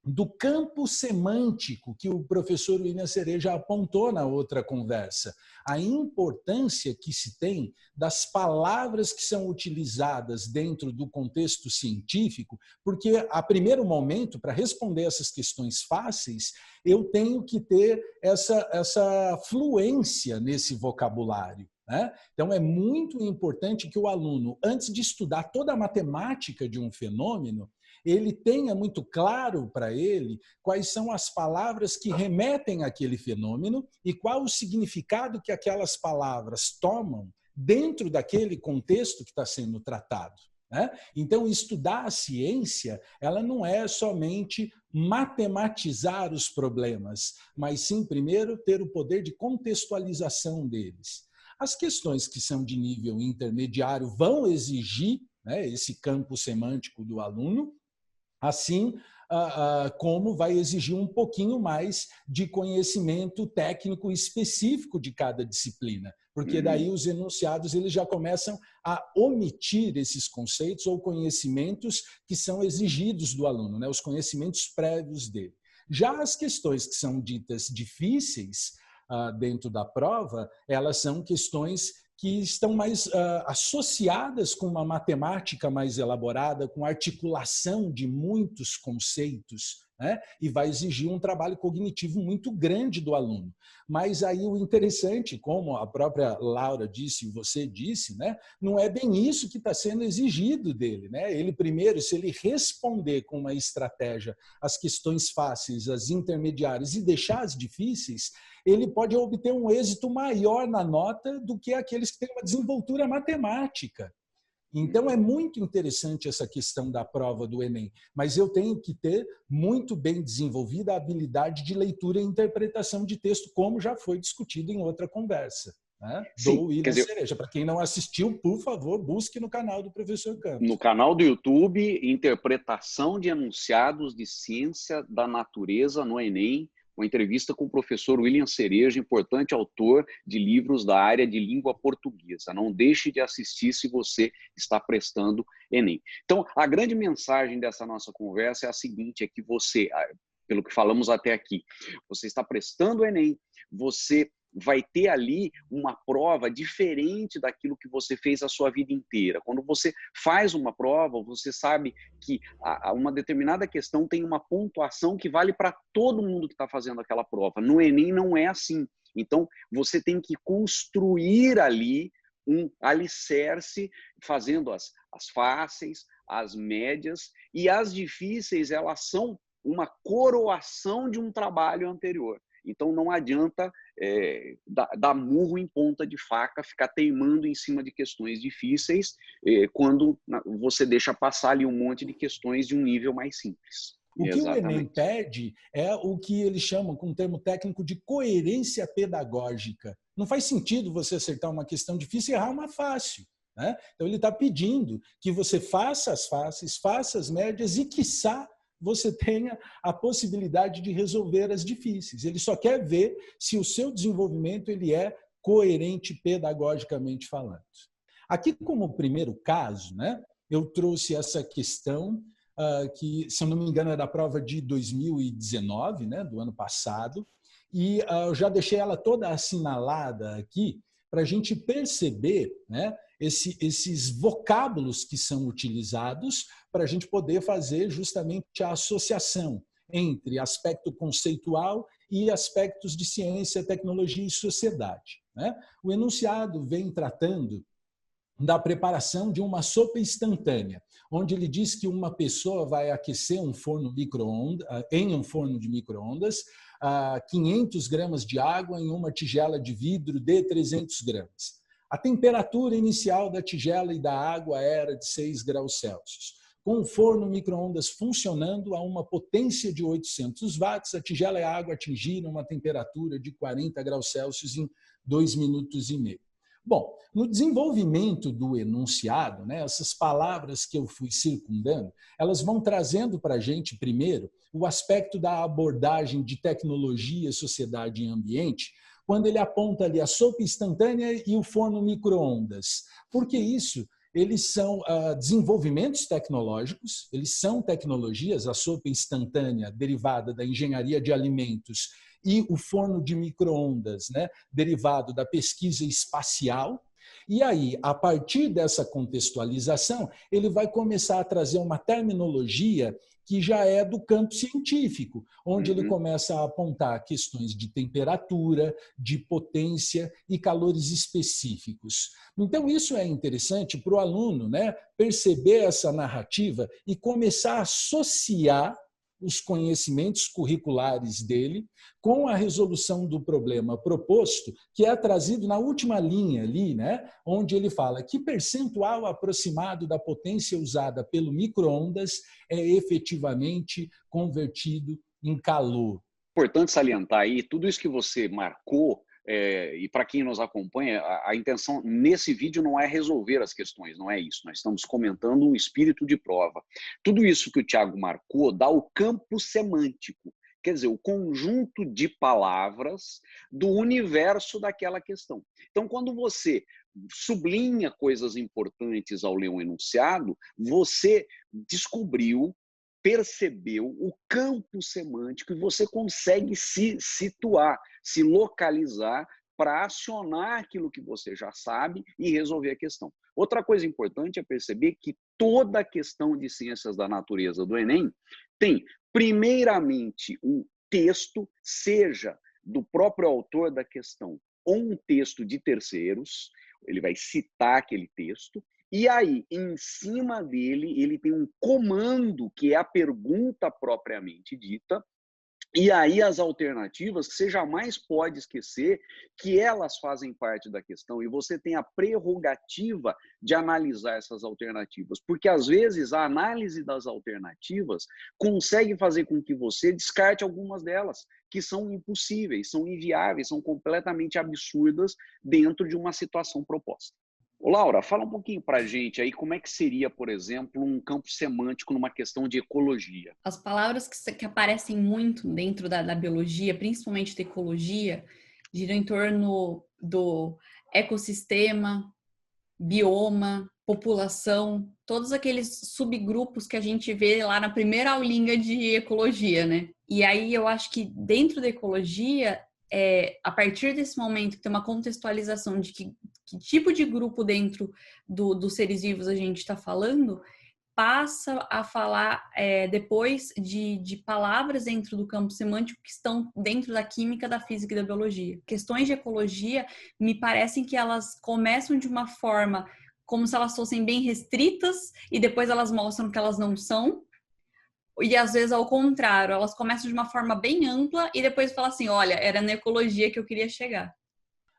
do campo semântico que o professor William Cereja apontou na outra conversa, a importância que se tem das palavras que são utilizadas dentro do contexto científico, porque, a primeiro momento, para responder essas questões fáceis, eu tenho que ter essa fluência nesse vocabulário. Então, é muito importante que o aluno, antes de estudar toda a matemática de um fenômeno, ele tenha muito claro para ele quais são as palavras que remetem àquele fenômeno e qual o significado que aquelas palavras tomam dentro daquele contexto que está sendo tratado. Então, estudar a ciência, ela não é somente matematizar os problemas, mas sim, primeiro, ter o poder de contextualização deles. As questões que são de nível intermediário vão exigir esse campo semântico do aluno, assim como vai exigir um pouquinho mais de conhecimento técnico específico de cada disciplina, porque daí os enunciados eles já começam a omitir esses conceitos ou conhecimentos que são exigidos do aluno, os conhecimentos prévios dele. Já as questões que são ditas difíceis dentro da prova, elas são questões que estão mais associadas com uma matemática mais elaborada, com articulação de muitos conceitos né? E vai exigir um trabalho cognitivo muito grande do aluno. Mas aí o interessante, como a própria Laura disse, você disse, né? Não é bem isso que está sendo exigido dele, né? Ele primeiro, se ele responder com uma estratégia as questões fáceis, as intermediárias e deixar as difíceis, ele pode obter um êxito maior na nota do que aqueles que têm uma desenvoltura matemática. Então, é muito interessante essa questão da prova do Enem, mas eu tenho que ter muito bem desenvolvida a habilidade de leitura e interpretação de texto, como já foi discutido em outra conversa, né? Do William Cereja. Para quem não assistiu, por favor, busque no canal do professor Campos. No canal do YouTube, interpretação de enunciados de ciência da natureza no Enem, uma entrevista com o professor William Cereja, importante autor de livros da área de língua portuguesa. Não deixe de assistir se você está prestando Enem. Então, a grande mensagem dessa nossa conversa é a seguinte, é que você, pelo que falamos até aqui, você está prestando Enem, você vai ter ali uma prova diferente daquilo que você fez a sua vida inteira. Quando você faz uma prova, você sabe que uma determinada questão tem uma pontuação que vale para todo mundo que está fazendo aquela prova. No Enem não é assim. Então, você tem que construir ali um alicerce, fazendo as fáceis, as médias, e as difíceis, elas são uma coroação de um trabalho anterior. Então, não adianta dar murro em ponta de faca, ficar teimando em cima de questões difíceis, quando você deixa passar ali um monte de questões de um nível mais simples. O que o Enem pede é o que eles chamam, com um termo técnico, de coerência pedagógica. Não faz sentido você acertar uma questão difícil e errar uma fácil, né? Então, ele está pedindo que você faça as fáceis, faça as médias e, quiçá, você tenha a possibilidade de resolver as difíceis. Ele só quer ver se o seu desenvolvimento ele é coerente pedagogicamente falando. Aqui, como primeiro caso, né, eu trouxe essa questão que, se eu não me engano, é da prova de 2019, né, do ano passado, e eu já deixei ela toda assinalada aqui para a gente perceber, né, esses vocábulos que são utilizados para a gente poder fazer justamente a associação entre aspecto conceitual e aspectos de ciência, tecnologia e sociedade, né? O enunciado vem tratando da preparação de uma sopa instantânea, onde ele diz que uma pessoa vai aquecer um forno em um forno de micro-ondas 500 gramas de água em uma tigela de vidro de 300 gramas. A temperatura inicial da tigela e da água era de 6 graus Celsius. Com o forno micro-ondas funcionando a uma potência de 800 watts, a tigela e a água atingiram uma temperatura de 40 graus Celsius em 2 minutos e meio. Bom, no desenvolvimento do enunciado, né, essas palavras que eu fui circundando, elas vão trazendo para a gente, primeiro, o aspecto da abordagem de tecnologia, sociedade e ambiente, quando ele aponta ali a sopa instantânea e o forno micro-ondas. Porque isso, eles são desenvolvimentos tecnológicos, eles são tecnologias, a sopa instantânea derivada da engenharia de alimentos e o forno de micro-ondas, né, derivado da pesquisa espacial. E aí, a partir dessa contextualização, ele vai começar a trazer uma terminologia que já é do campo científico, onde ele começa a apontar questões de temperatura, de potência e calores específicos. Então, isso é interessante para o aluno, né, perceber essa narrativa e começar a associar os conhecimentos curriculares dele com a resolução do problema proposto, que é trazido na última linha ali, né, onde ele fala que percentual aproximado da potência usada pelo micro-ondas é efetivamente convertido em calor. Importante salientar aí, tudo isso que você marcou, e para quem nos acompanha, a intenção nesse vídeo não é resolver as questões, não é isso. Nós estamos comentando um espírito de prova. Tudo isso que o Thiago marcou dá o campo semântico, quer dizer, o conjunto de palavras do universo daquela questão. Então, quando você sublinha coisas importantes ao ler um enunciado, você descobriu, percebeu o campo semântico e você consegue se situar, se localizar para acionar aquilo que você já sabe e resolver a questão. Outra coisa importante é perceber que toda a questão de ciências da natureza do Enem tem, primeiramente, um texto, seja do próprio autor da questão ou um texto de terceiros, ele vai citar aquele texto, e aí, em cima dele, ele tem um comando, que é a pergunta propriamente dita, e aí as alternativas, você jamais pode esquecer que elas fazem parte da questão e você tem a prerrogativa de analisar essas alternativas, porque às vezes a análise das alternativas consegue fazer com que você descarte algumas delas, que são impossíveis, são inviáveis, são completamente absurdas dentro de uma situação proposta. Ô, Laura, fala um pouquinho para a gente aí como é que seria, por exemplo, um campo semântico numa questão de ecologia. As palavras que aparecem muito dentro da biologia, principalmente da ecologia, giram em torno do ecossistema, bioma, população, todos aqueles subgrupos que a gente vê lá na primeira aulinha de ecologia, né? E aí eu acho que dentro da ecologia, a partir desse momento que tem uma contextualização de que tipo de grupo dentro dos seres vivos a gente está falando, passa a falar depois de palavras dentro do campo semântico que estão dentro da química, da física e da biologia. Questões de ecologia me parecem que elas começam de uma forma como se elas fossem bem restritas e depois elas mostram que elas não são. E às vezes ao contrário, elas começam de uma forma bem ampla e depois falam assim, olha, era na ecologia que eu queria chegar.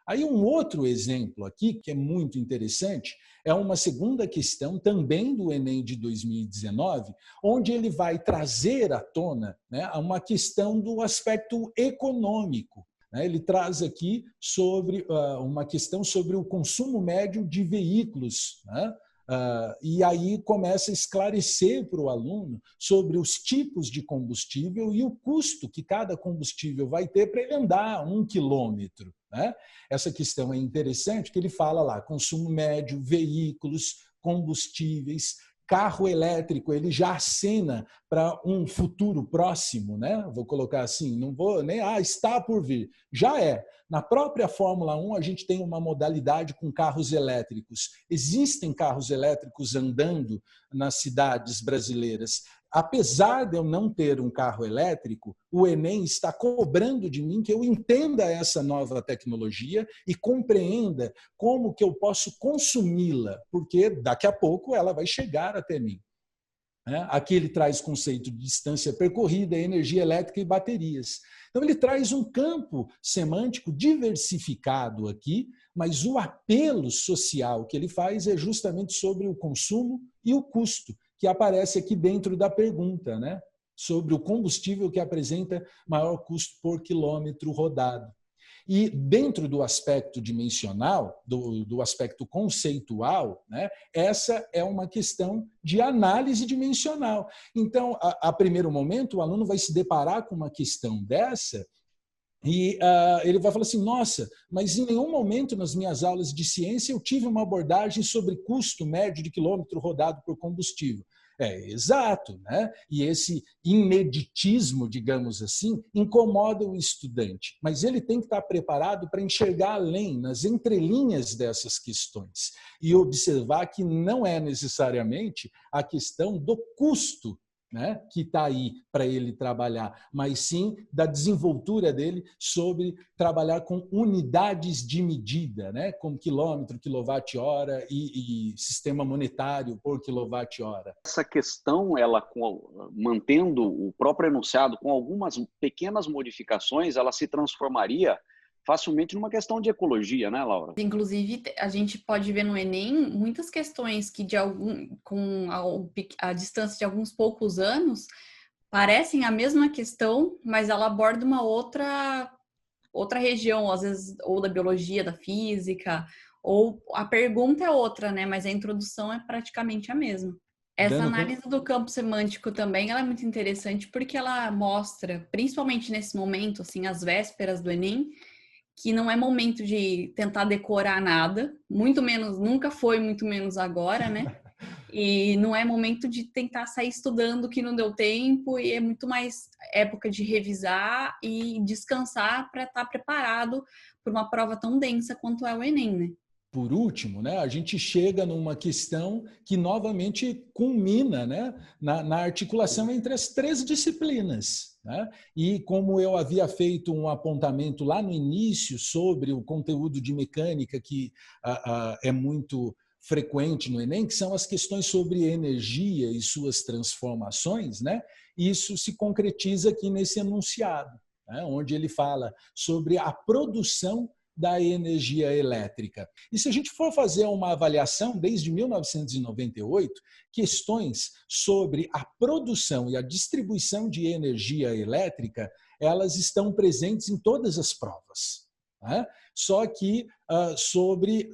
Aí um outro exemplo aqui, que é muito interessante, é uma segunda questão também do Enem de 2019, onde ele vai trazer à tona, né, uma questão do aspecto econômico. Ele traz aqui sobre uma questão sobre o consumo médio de veículos, né? E aí começa a esclarecer para o aluno sobre os tipos de combustível e o custo que cada combustível vai ter para ele andar 1 quilômetro. Né? Essa questão é interessante, que ele fala lá, consumo médio, veículos, combustíveis, carro elétrico, ele já acena para um futuro próximo, né? Vou colocar assim, não vou nem, está por vir, já é. Na própria Fórmula 1, a gente tem uma modalidade com carros elétricos. Existem carros elétricos andando nas cidades brasileiras. Apesar de eu não ter um carro elétrico, o Enem está cobrando de mim que eu entenda essa nova tecnologia e compreenda como que eu posso consumi-la, porque daqui a pouco ela vai chegar até mim. Aqui ele traz o conceito de distância percorrida, energia elétrica e baterias. Então ele traz um campo semântico diversificado aqui, mas o apelo social que ele faz é justamente sobre o consumo e o custo, que aparece aqui dentro da pergunta, né? Sobre o combustível que apresenta maior custo por quilômetro rodado. E dentro do aspecto dimensional, do aspecto conceitual, né, essa é uma questão de análise dimensional. Então, a primeiro momento, o aluno vai se deparar com uma questão dessa e ele vai falar assim, nossa, mas em nenhum momento nas minhas aulas de ciência eu tive uma abordagem sobre custo médio de quilômetro rodado por combustível. Exato, né? E esse ineditismo, digamos assim, incomoda o estudante, mas ele tem que estar preparado para enxergar além, nas entrelinhas dessas questões, e observar que não é necessariamente a questão do custo, né, que está aí para ele trabalhar, mas sim da desenvoltura dele sobre trabalhar com unidades de medida, né, como quilômetro, quilowatt-hora e sistema monetário por quilowatt-hora. Essa questão, ela mantendo o próprio enunciado com algumas pequenas modificações, ela se transformaria facilmente numa questão de ecologia, né, Laura? Inclusive, a gente pode ver no Enem muitas questões que com a distância de alguns poucos anos parecem a mesma questão, mas ela aborda uma outra região, às vezes, ou da biologia, da física, ou a pergunta é outra, né? Mas a introdução é praticamente a mesma. Essa análise do campo semântico também ela é muito interessante porque ela mostra, principalmente nesse momento, assim, às vésperas do Enem, que não é momento de tentar decorar nada, muito menos, nunca foi, muito menos agora, né? E não é momento de tentar sair estudando que não deu tempo, e é muito mais época de revisar e descansar para estar preparado para uma prova tão densa quanto é o Enem, né? por último, né, a gente chega numa questão que novamente culmina, né, na articulação entre as três disciplinas, né? E como eu havia feito um apontamento lá no início sobre o conteúdo de mecânica que é muito frequente no Enem, que são as questões sobre energia e suas transformações, né? Isso se concretiza aqui nesse enunciado, né, onde ele fala sobre a produção da energia elétrica. E se a gente for fazer uma avaliação desde 1998, questões sobre a produção e a distribuição de energia elétrica, elas estão presentes em todas as provas, né? Só que sobre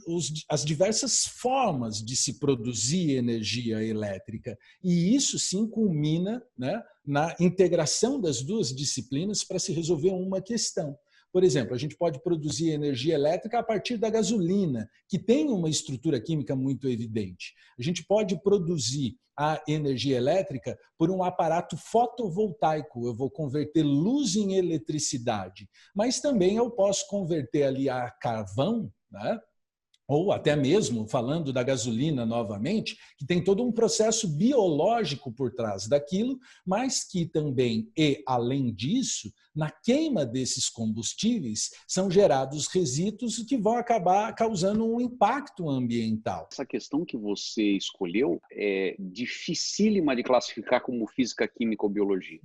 as diversas formas de se produzir energia elétrica. E isso sim culmina, né, na integração das duas disciplinas para se resolver uma questão. Por exemplo, a gente pode produzir energia elétrica a partir da gasolina, que tem uma estrutura química muito evidente. A gente pode produzir a energia elétrica por um aparato fotovoltaico. Eu vou converter luz em eletricidade. Mas também eu posso converter ali a carvão, né? Ou até mesmo, falando da gasolina novamente, que tem todo um processo biológico por trás daquilo, mas que também, e além disso, na queima desses combustíveis, são gerados resíduos que vão acabar causando um impacto ambiental. Essa questão que você escolheu é dificílima de classificar como física, química ou biologia,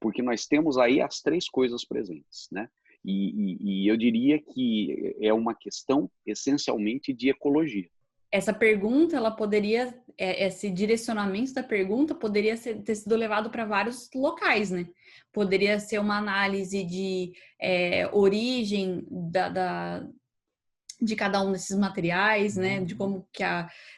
porque nós temos aí as três coisas presentes, né? E eu diria que é uma questão essencialmente de ecologia. Essa pergunta, ela poderia, esse direcionamento da pergunta poderia ter sido levado para vários locais, né? Poderia ser uma análise de origem de cada um desses materiais, né? De como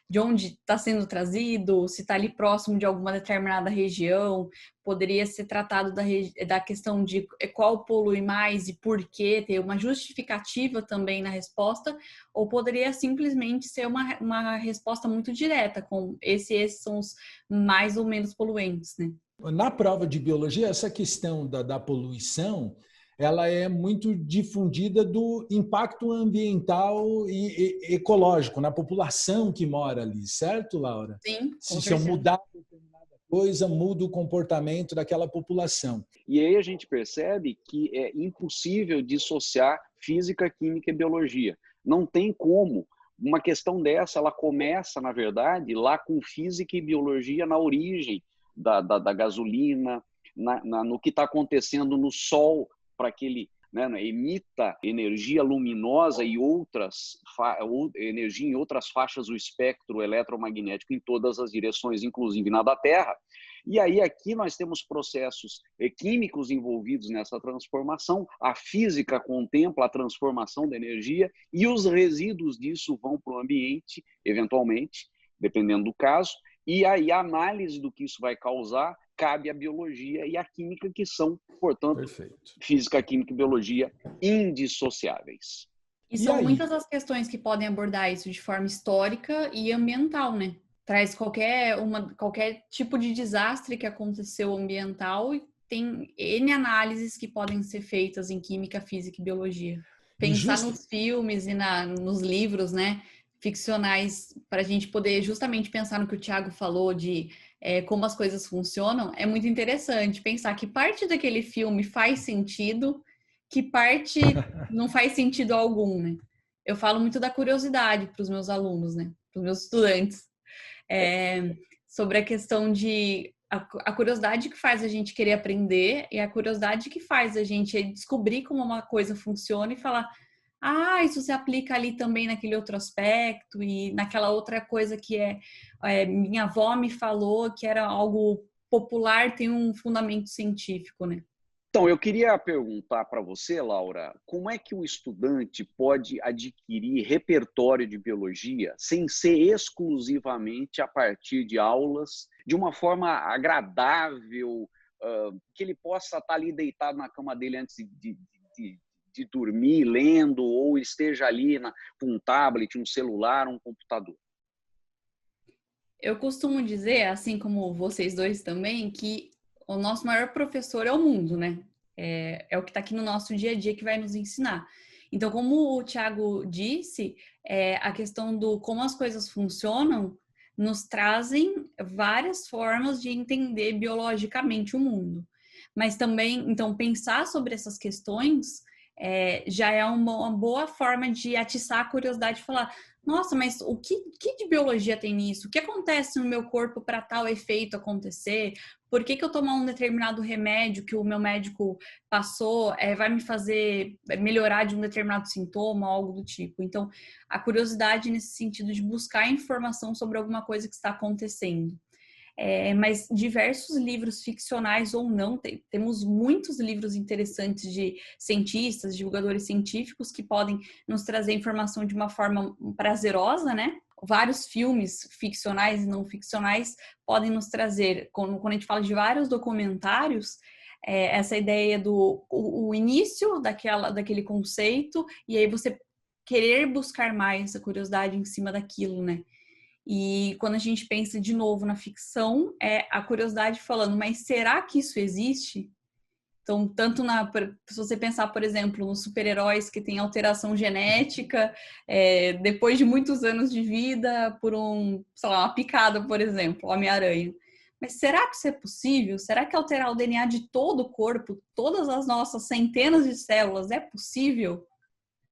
de onde está sendo trazido, se está ali próximo de alguma determinada região. Poderia ser tratado da questão de qual polui mais e por quê, ter uma justificativa também na resposta, ou poderia simplesmente ser uma resposta muito direta, com esses são os mais ou menos poluentes, né? Na prova de biologia, essa questão da poluição, ela é muito difundida do impacto ambiental e ecológico na população que mora ali, certo, Laura? Sim, com Se eu certeza. mudar determinada coisa, muda o comportamento daquela população. E aí a gente percebe que é impossível dissociar física, química e biologia. Não tem como. Uma questão dessa, ela começa, na verdade, lá com física e biologia na origem da gasolina, no que está acontecendo no Sol, para que ele, né, emita energia luminosa e energia em outras faixas do espectro eletromagnético em todas as direções, inclusive na da Terra. E aí aqui nós temos processos químicos envolvidos nessa transformação. A física contempla a transformação da energia e os resíduos disso vão para o ambiente, eventualmente, dependendo do caso. E aí a análise do que isso vai causar cabe à biologia e à química, que são, portanto, Perfeito. Física, química e biologia indissociáveis. E são muitas as questões que podem abordar isso de forma histórica e ambiental, né? Traz qualquer tipo de desastre que aconteceu ambiental e tem N análises que podem ser feitas em química, física e biologia. Pensar nos filmes e nos livros, né, ficcionais, para a gente poder justamente pensar no que o Thiago falou de como as coisas funcionam, é muito interessante pensar que parte daquele filme faz sentido, que parte não faz sentido algum, né? Eu falo muito da curiosidade para os meus alunos, né, para os meus estudantes. Sobre a questão de a curiosidade que faz a gente querer aprender e a curiosidade que faz a gente descobrir como uma coisa funciona e falar, isso se aplica ali também naquele outro aspecto e naquela outra coisa que minha avó me falou que era algo popular, tem um fundamento científico, né? Então, eu queria perguntar para você, Laura, como é que o estudante pode adquirir repertório de biologia sem ser exclusivamente a partir de aulas, de uma forma agradável, que ele possa estar ali deitado na cama dele antes de dormir, lendo, ou esteja ali com um tablet, um celular, um computador? Eu costumo dizer, assim como vocês dois também, que o nosso maior professor é o mundo, né? É o que está aqui no nosso dia a dia que vai nos ensinar. Então, como o Thiago disse, a questão do como as coisas funcionam nos trazem várias formas de entender biologicamente o mundo. Mas também, então, pensar sobre essas questões já é uma boa forma de atiçar a curiosidade e falar: nossa, mas o que de biologia tem nisso? O que acontece no meu corpo para tal efeito acontecer? Por que eu tomar um determinado remédio que o meu médico passou vai me fazer melhorar de um determinado sintoma, algo do tipo? Então, a curiosidade nesse sentido de buscar informação sobre alguma coisa que está acontecendo. Mas diversos livros ficcionais ou não, temos muitos livros interessantes de cientistas, divulgadores científicos que podem nos trazer informação de uma forma prazerosa, né? Vários filmes ficcionais e não ficcionais podem nos trazer, quando a gente fala de vários documentários, essa ideia do o início daquele conceito, e aí você querer buscar mais essa curiosidade em cima daquilo, né? E quando a gente pensa de novo na ficção, é a curiosidade falando, mas será que isso existe? Então, se você pensar, por exemplo, nos super-heróis que têm alteração genética, depois de muitos anos de vida, por uma picada, por exemplo, Homem-Aranha. Mas será que isso é possível? Será que alterar o DNA de todo o corpo, todas as nossas centenas de células, é possível?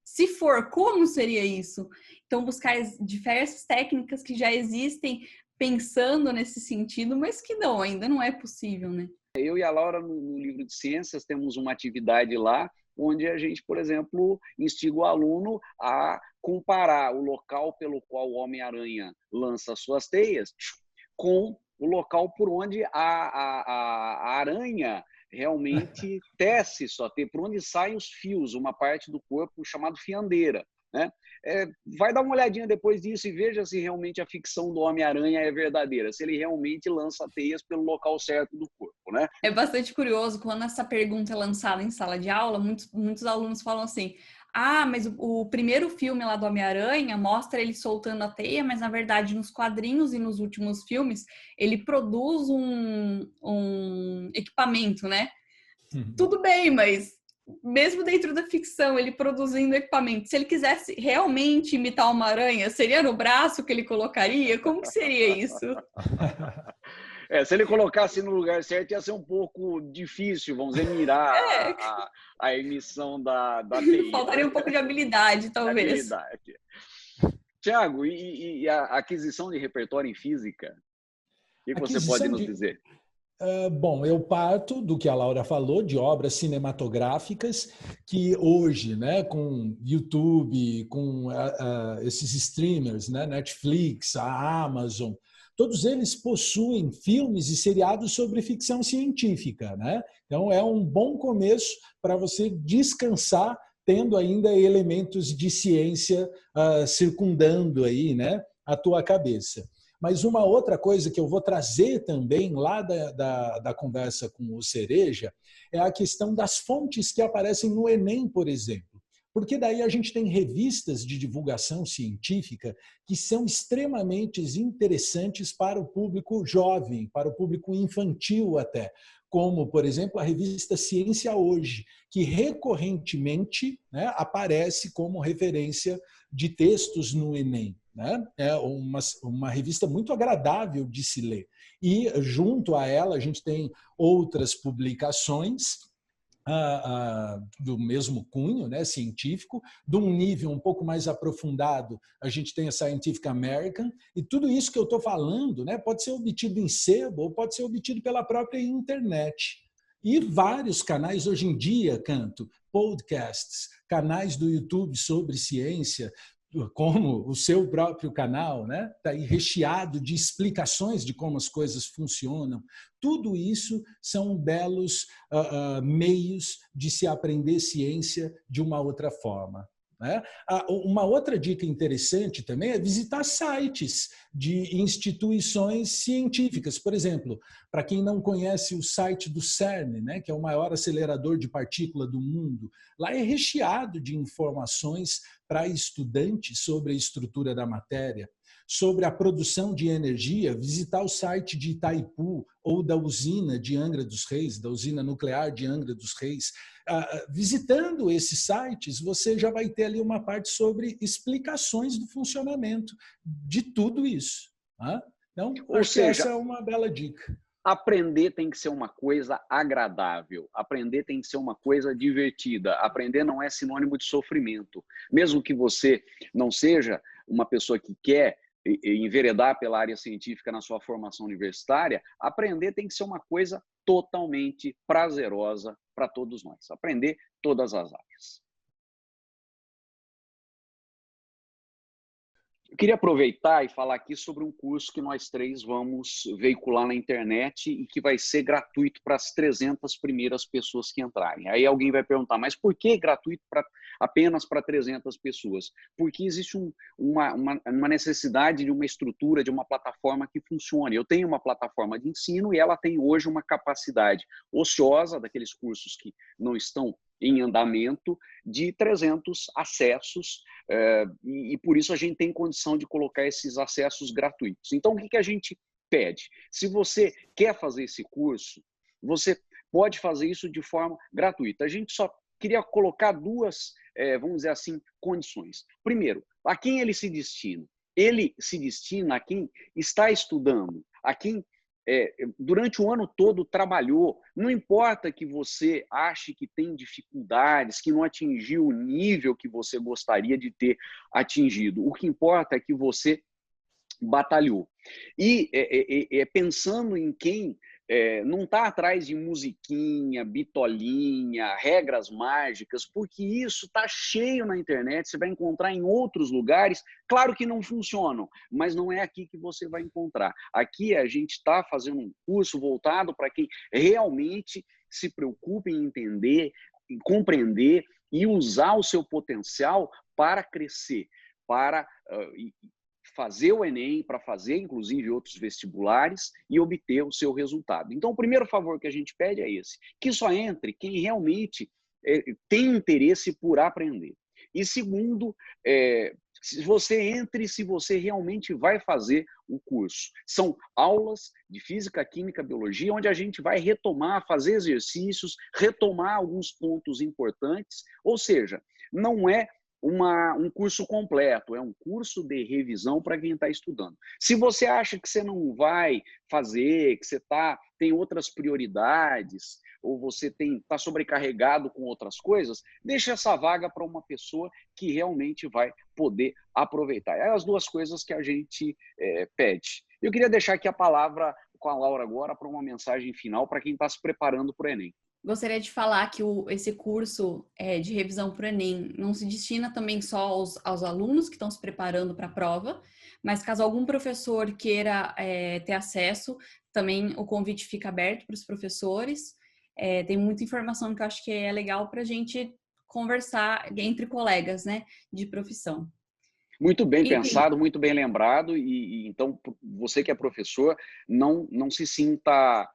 Se for, como seria isso? Então, buscar diversas técnicas que já existem pensando nesse sentido, mas que ainda não é possível, né? Eu e a Laura, no livro de ciências, temos uma atividade lá onde a gente, por exemplo, instiga o aluno a comparar o local pelo qual o Homem-Aranha lança suas teias com o local por onde a aranha realmente tece sua teia, por onde saem os fios, uma parte do corpo chamado fiandeira, né? Vai dar uma olhadinha depois disso e veja se realmente a ficção do Homem-Aranha é verdadeira, se ele realmente lança teias pelo local certo do corpo, né? É bastante curioso quando essa pergunta é lançada em sala de aula, muitos alunos falam assim: ah, mas o primeiro filme lá do Homem-Aranha mostra ele soltando a teia, mas na verdade nos quadrinhos e nos últimos filmes ele produz um equipamento, né? Tudo bem, mas mesmo dentro da ficção, ele produzindo equipamento, se ele quisesse realmente imitar uma aranha, seria no braço que ele colocaria? Como que seria isso? Se ele colocasse no lugar certo, ia ser um pouco difícil, vamos dizer, mirar a emissão da teia. Faltaria um pouco de habilidade, talvez. Tiago, e a aquisição de repertório em física? O que você pode nos dizer? Bom, eu parto do que a Laura falou, de obras cinematográficas que hoje, né, com YouTube, com esses streamers, né, Netflix, a Amazon, todos eles possuem filmes e seriados sobre ficção científica, né? Então é um bom começo para você descansar tendo ainda elementos de ciência circundando aí, né, a tua cabeça. Mas uma outra coisa que eu vou trazer também lá da conversa com o Cereja é a questão das fontes que aparecem no Enem, por exemplo. Porque daí a gente tem revistas de divulgação científica que são extremamente interessantes para o público jovem, para o público infantil até, como, por exemplo, a revista Ciência Hoje, que recorrentemente, né, aparece como referência de textos no Enem. Né? É uma revista muito agradável de se ler. E, junto a ela, a gente tem outras publicações do mesmo cunho, né, científico, de um nível um pouco mais aprofundado, a gente tem a Scientific American, e tudo isso que eu estou falando, né, pode ser obtido em sebo ou pode ser obtido pela própria internet. E vários canais hoje em dia, podcasts, canais do YouTube sobre ciência, como o seu próprio canal, né? Está aí recheado de explicações de como as coisas funcionam. Tudo isso são belos meios de se aprender ciência de uma outra forma. Né? Uma outra dica interessante também é visitar sites de instituições científicas. Por exemplo, para quem não conhece o site do CERN, né, que é o maior acelerador de partícula do mundo, lá é recheado de informações para estudantes sobre a estrutura da matéria. sobre a produção de energia, visitar o site de Itaipu ou da usina de Angra dos Reis, da usina nuclear de Angra dos Reis. Visitando esses sites, você já vai ter ali uma parte sobre explicações do funcionamento de tudo isso. Então, acho que essa é uma bela dica. Aprender tem que ser uma coisa agradável, aprender tem que ser uma coisa divertida, aprender não é sinônimo de sofrimento. Mesmo que você não seja uma pessoa que quer enveredar pela área científica na sua formação universitária, aprender tem que ser uma coisa totalmente prazerosa para todos nós. Aprender todas as áreas. Eu queria aproveitar e falar aqui sobre um curso que nós três vamos veicular na internet e que vai ser gratuito para as 300 primeiras pessoas que entrarem. Aí alguém vai perguntar, mas por que gratuito apenas para 300 pessoas? Porque existe uma necessidade de uma estrutura, de uma plataforma que funcione. Eu tenho uma plataforma de ensino e ela tem hoje uma capacidade ociosa, daqueles cursos que não estão em andamento, de 300 acessos, e por isso a gente tem condição de colocar esses acessos gratuitos. Então, o que a gente pede? Se você quer fazer esse curso, você pode fazer isso de forma gratuita. A gente só queria colocar duas, vamos dizer assim, condições. Primeiro, a quem ele se destina? Ele se destina a quem está estudando, a quem durante o ano todo trabalhou. Não importa que você ache que tem dificuldades, que não atingiu o nível que você gostaria de ter atingido. O que importa é que você batalhou. E pensando em quem não está atrás de musiquinha, bitolinha, regras mágicas, porque isso está cheio na internet, você vai encontrar em outros lugares, claro que não funcionam, mas não é aqui que você vai encontrar. Aqui a gente está fazendo um curso voltado para quem realmente se preocupa em entender, em compreender e usar o seu potencial para crescer, para fazer o Enem, para fazer, inclusive, outros vestibulares e obter o seu resultado. Então, o primeiro favor que a gente pede é esse, que só entre quem realmente tem interesse por aprender. E segundo, se você entre, se você realmente vai fazer o curso. São aulas de Física, Química, Biologia, onde a gente vai retomar, fazer exercícios, retomar alguns pontos importantes, ou seja, não é um curso completo, é um curso de revisão para quem está estudando. Se você acha que você não vai fazer, que você tem outras prioridades, ou você está sobrecarregado com outras coisas, deixa essa vaga para uma pessoa que realmente vai poder aproveitar. É as duas coisas que a gente pede. Eu queria deixar aqui a palavra com a Laura agora para uma mensagem final para quem está se preparando para o Enem. Gostaria de falar que esse curso de revisão para o Enem não se destina também só aos alunos que estão se preparando para a prova, mas caso algum professor queira ter acesso, também o convite fica aberto para os professores. Tem muita informação que eu acho que é legal para a gente conversar entre colegas, né, de profissão. Muito bem pensado, muito bem lembrado, e então você que é professor, não se sinta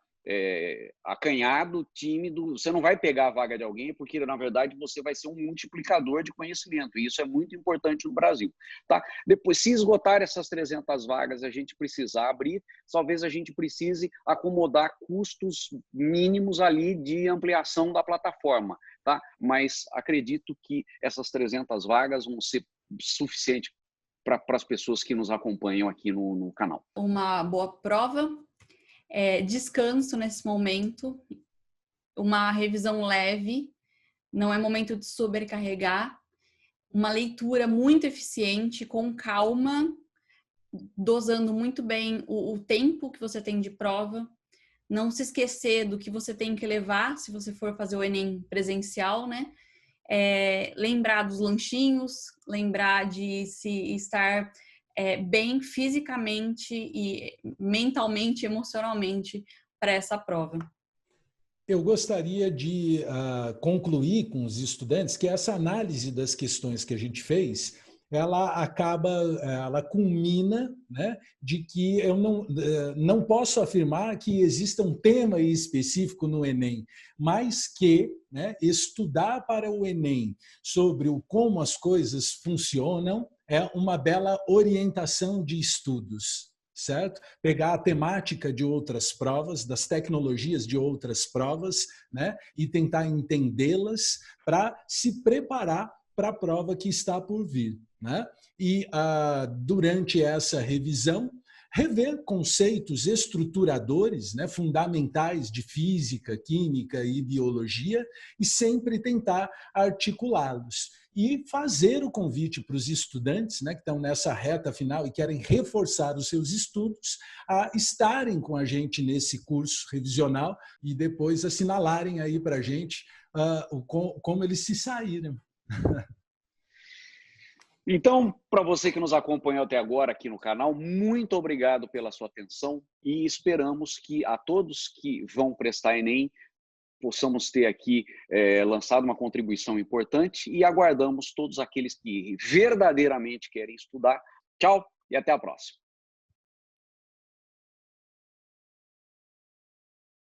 acanhado, tímido, você não vai pegar a vaga de alguém, porque na verdade você vai ser um multiplicador de conhecimento, e isso é muito importante no Brasil. Tá? Depois, se esgotar essas 300 vagas, a gente precisar abrir, talvez a gente precise acomodar custos mínimos ali de ampliação da plataforma, tá? Mas acredito que essas 300 vagas vão ser suficiente para as pessoas que nos acompanham aqui no canal. Uma boa prova, descanso nesse momento, uma revisão leve, não é momento de sobrecarregar, uma leitura muito eficiente, com calma, dosando muito bem o tempo que você tem de prova, não se esquecer do que você tem que levar se você for fazer o Enem presencial, né? Lembrar dos lanchinhos, lembrar de se estar bem fisicamente e mentalmente, emocionalmente para essa prova. Eu gostaria de concluir com os estudantes que essa análise das questões que a gente fez, ela culmina, né, de que eu não posso afirmar que exista um tema específico no Enem, mas que, né, estudar para o Enem sobre como as coisas funcionam é uma bela orientação de estudos, certo? Pegar a temática de outras provas, das tecnologias de outras provas, né? E tentar entendê-las para se preparar para a prova que está por vir, né? E durante essa revisão, rever conceitos estruturadores, né, fundamentais de física, química e biologia e sempre tentar articulá-los. E fazer o convite para os estudantes, né, que estão nessa reta final e querem reforçar os seus estudos, a estarem com a gente nesse curso revisional e depois assinalarem aí para a gente como eles se saíram. Então, para você que nos acompanhou até agora aqui no canal, muito obrigado pela sua atenção e esperamos que a todos que vão prestar Enem possamos ter aqui lançado uma contribuição importante e aguardamos todos aqueles que verdadeiramente querem estudar. Tchau e até a próxima.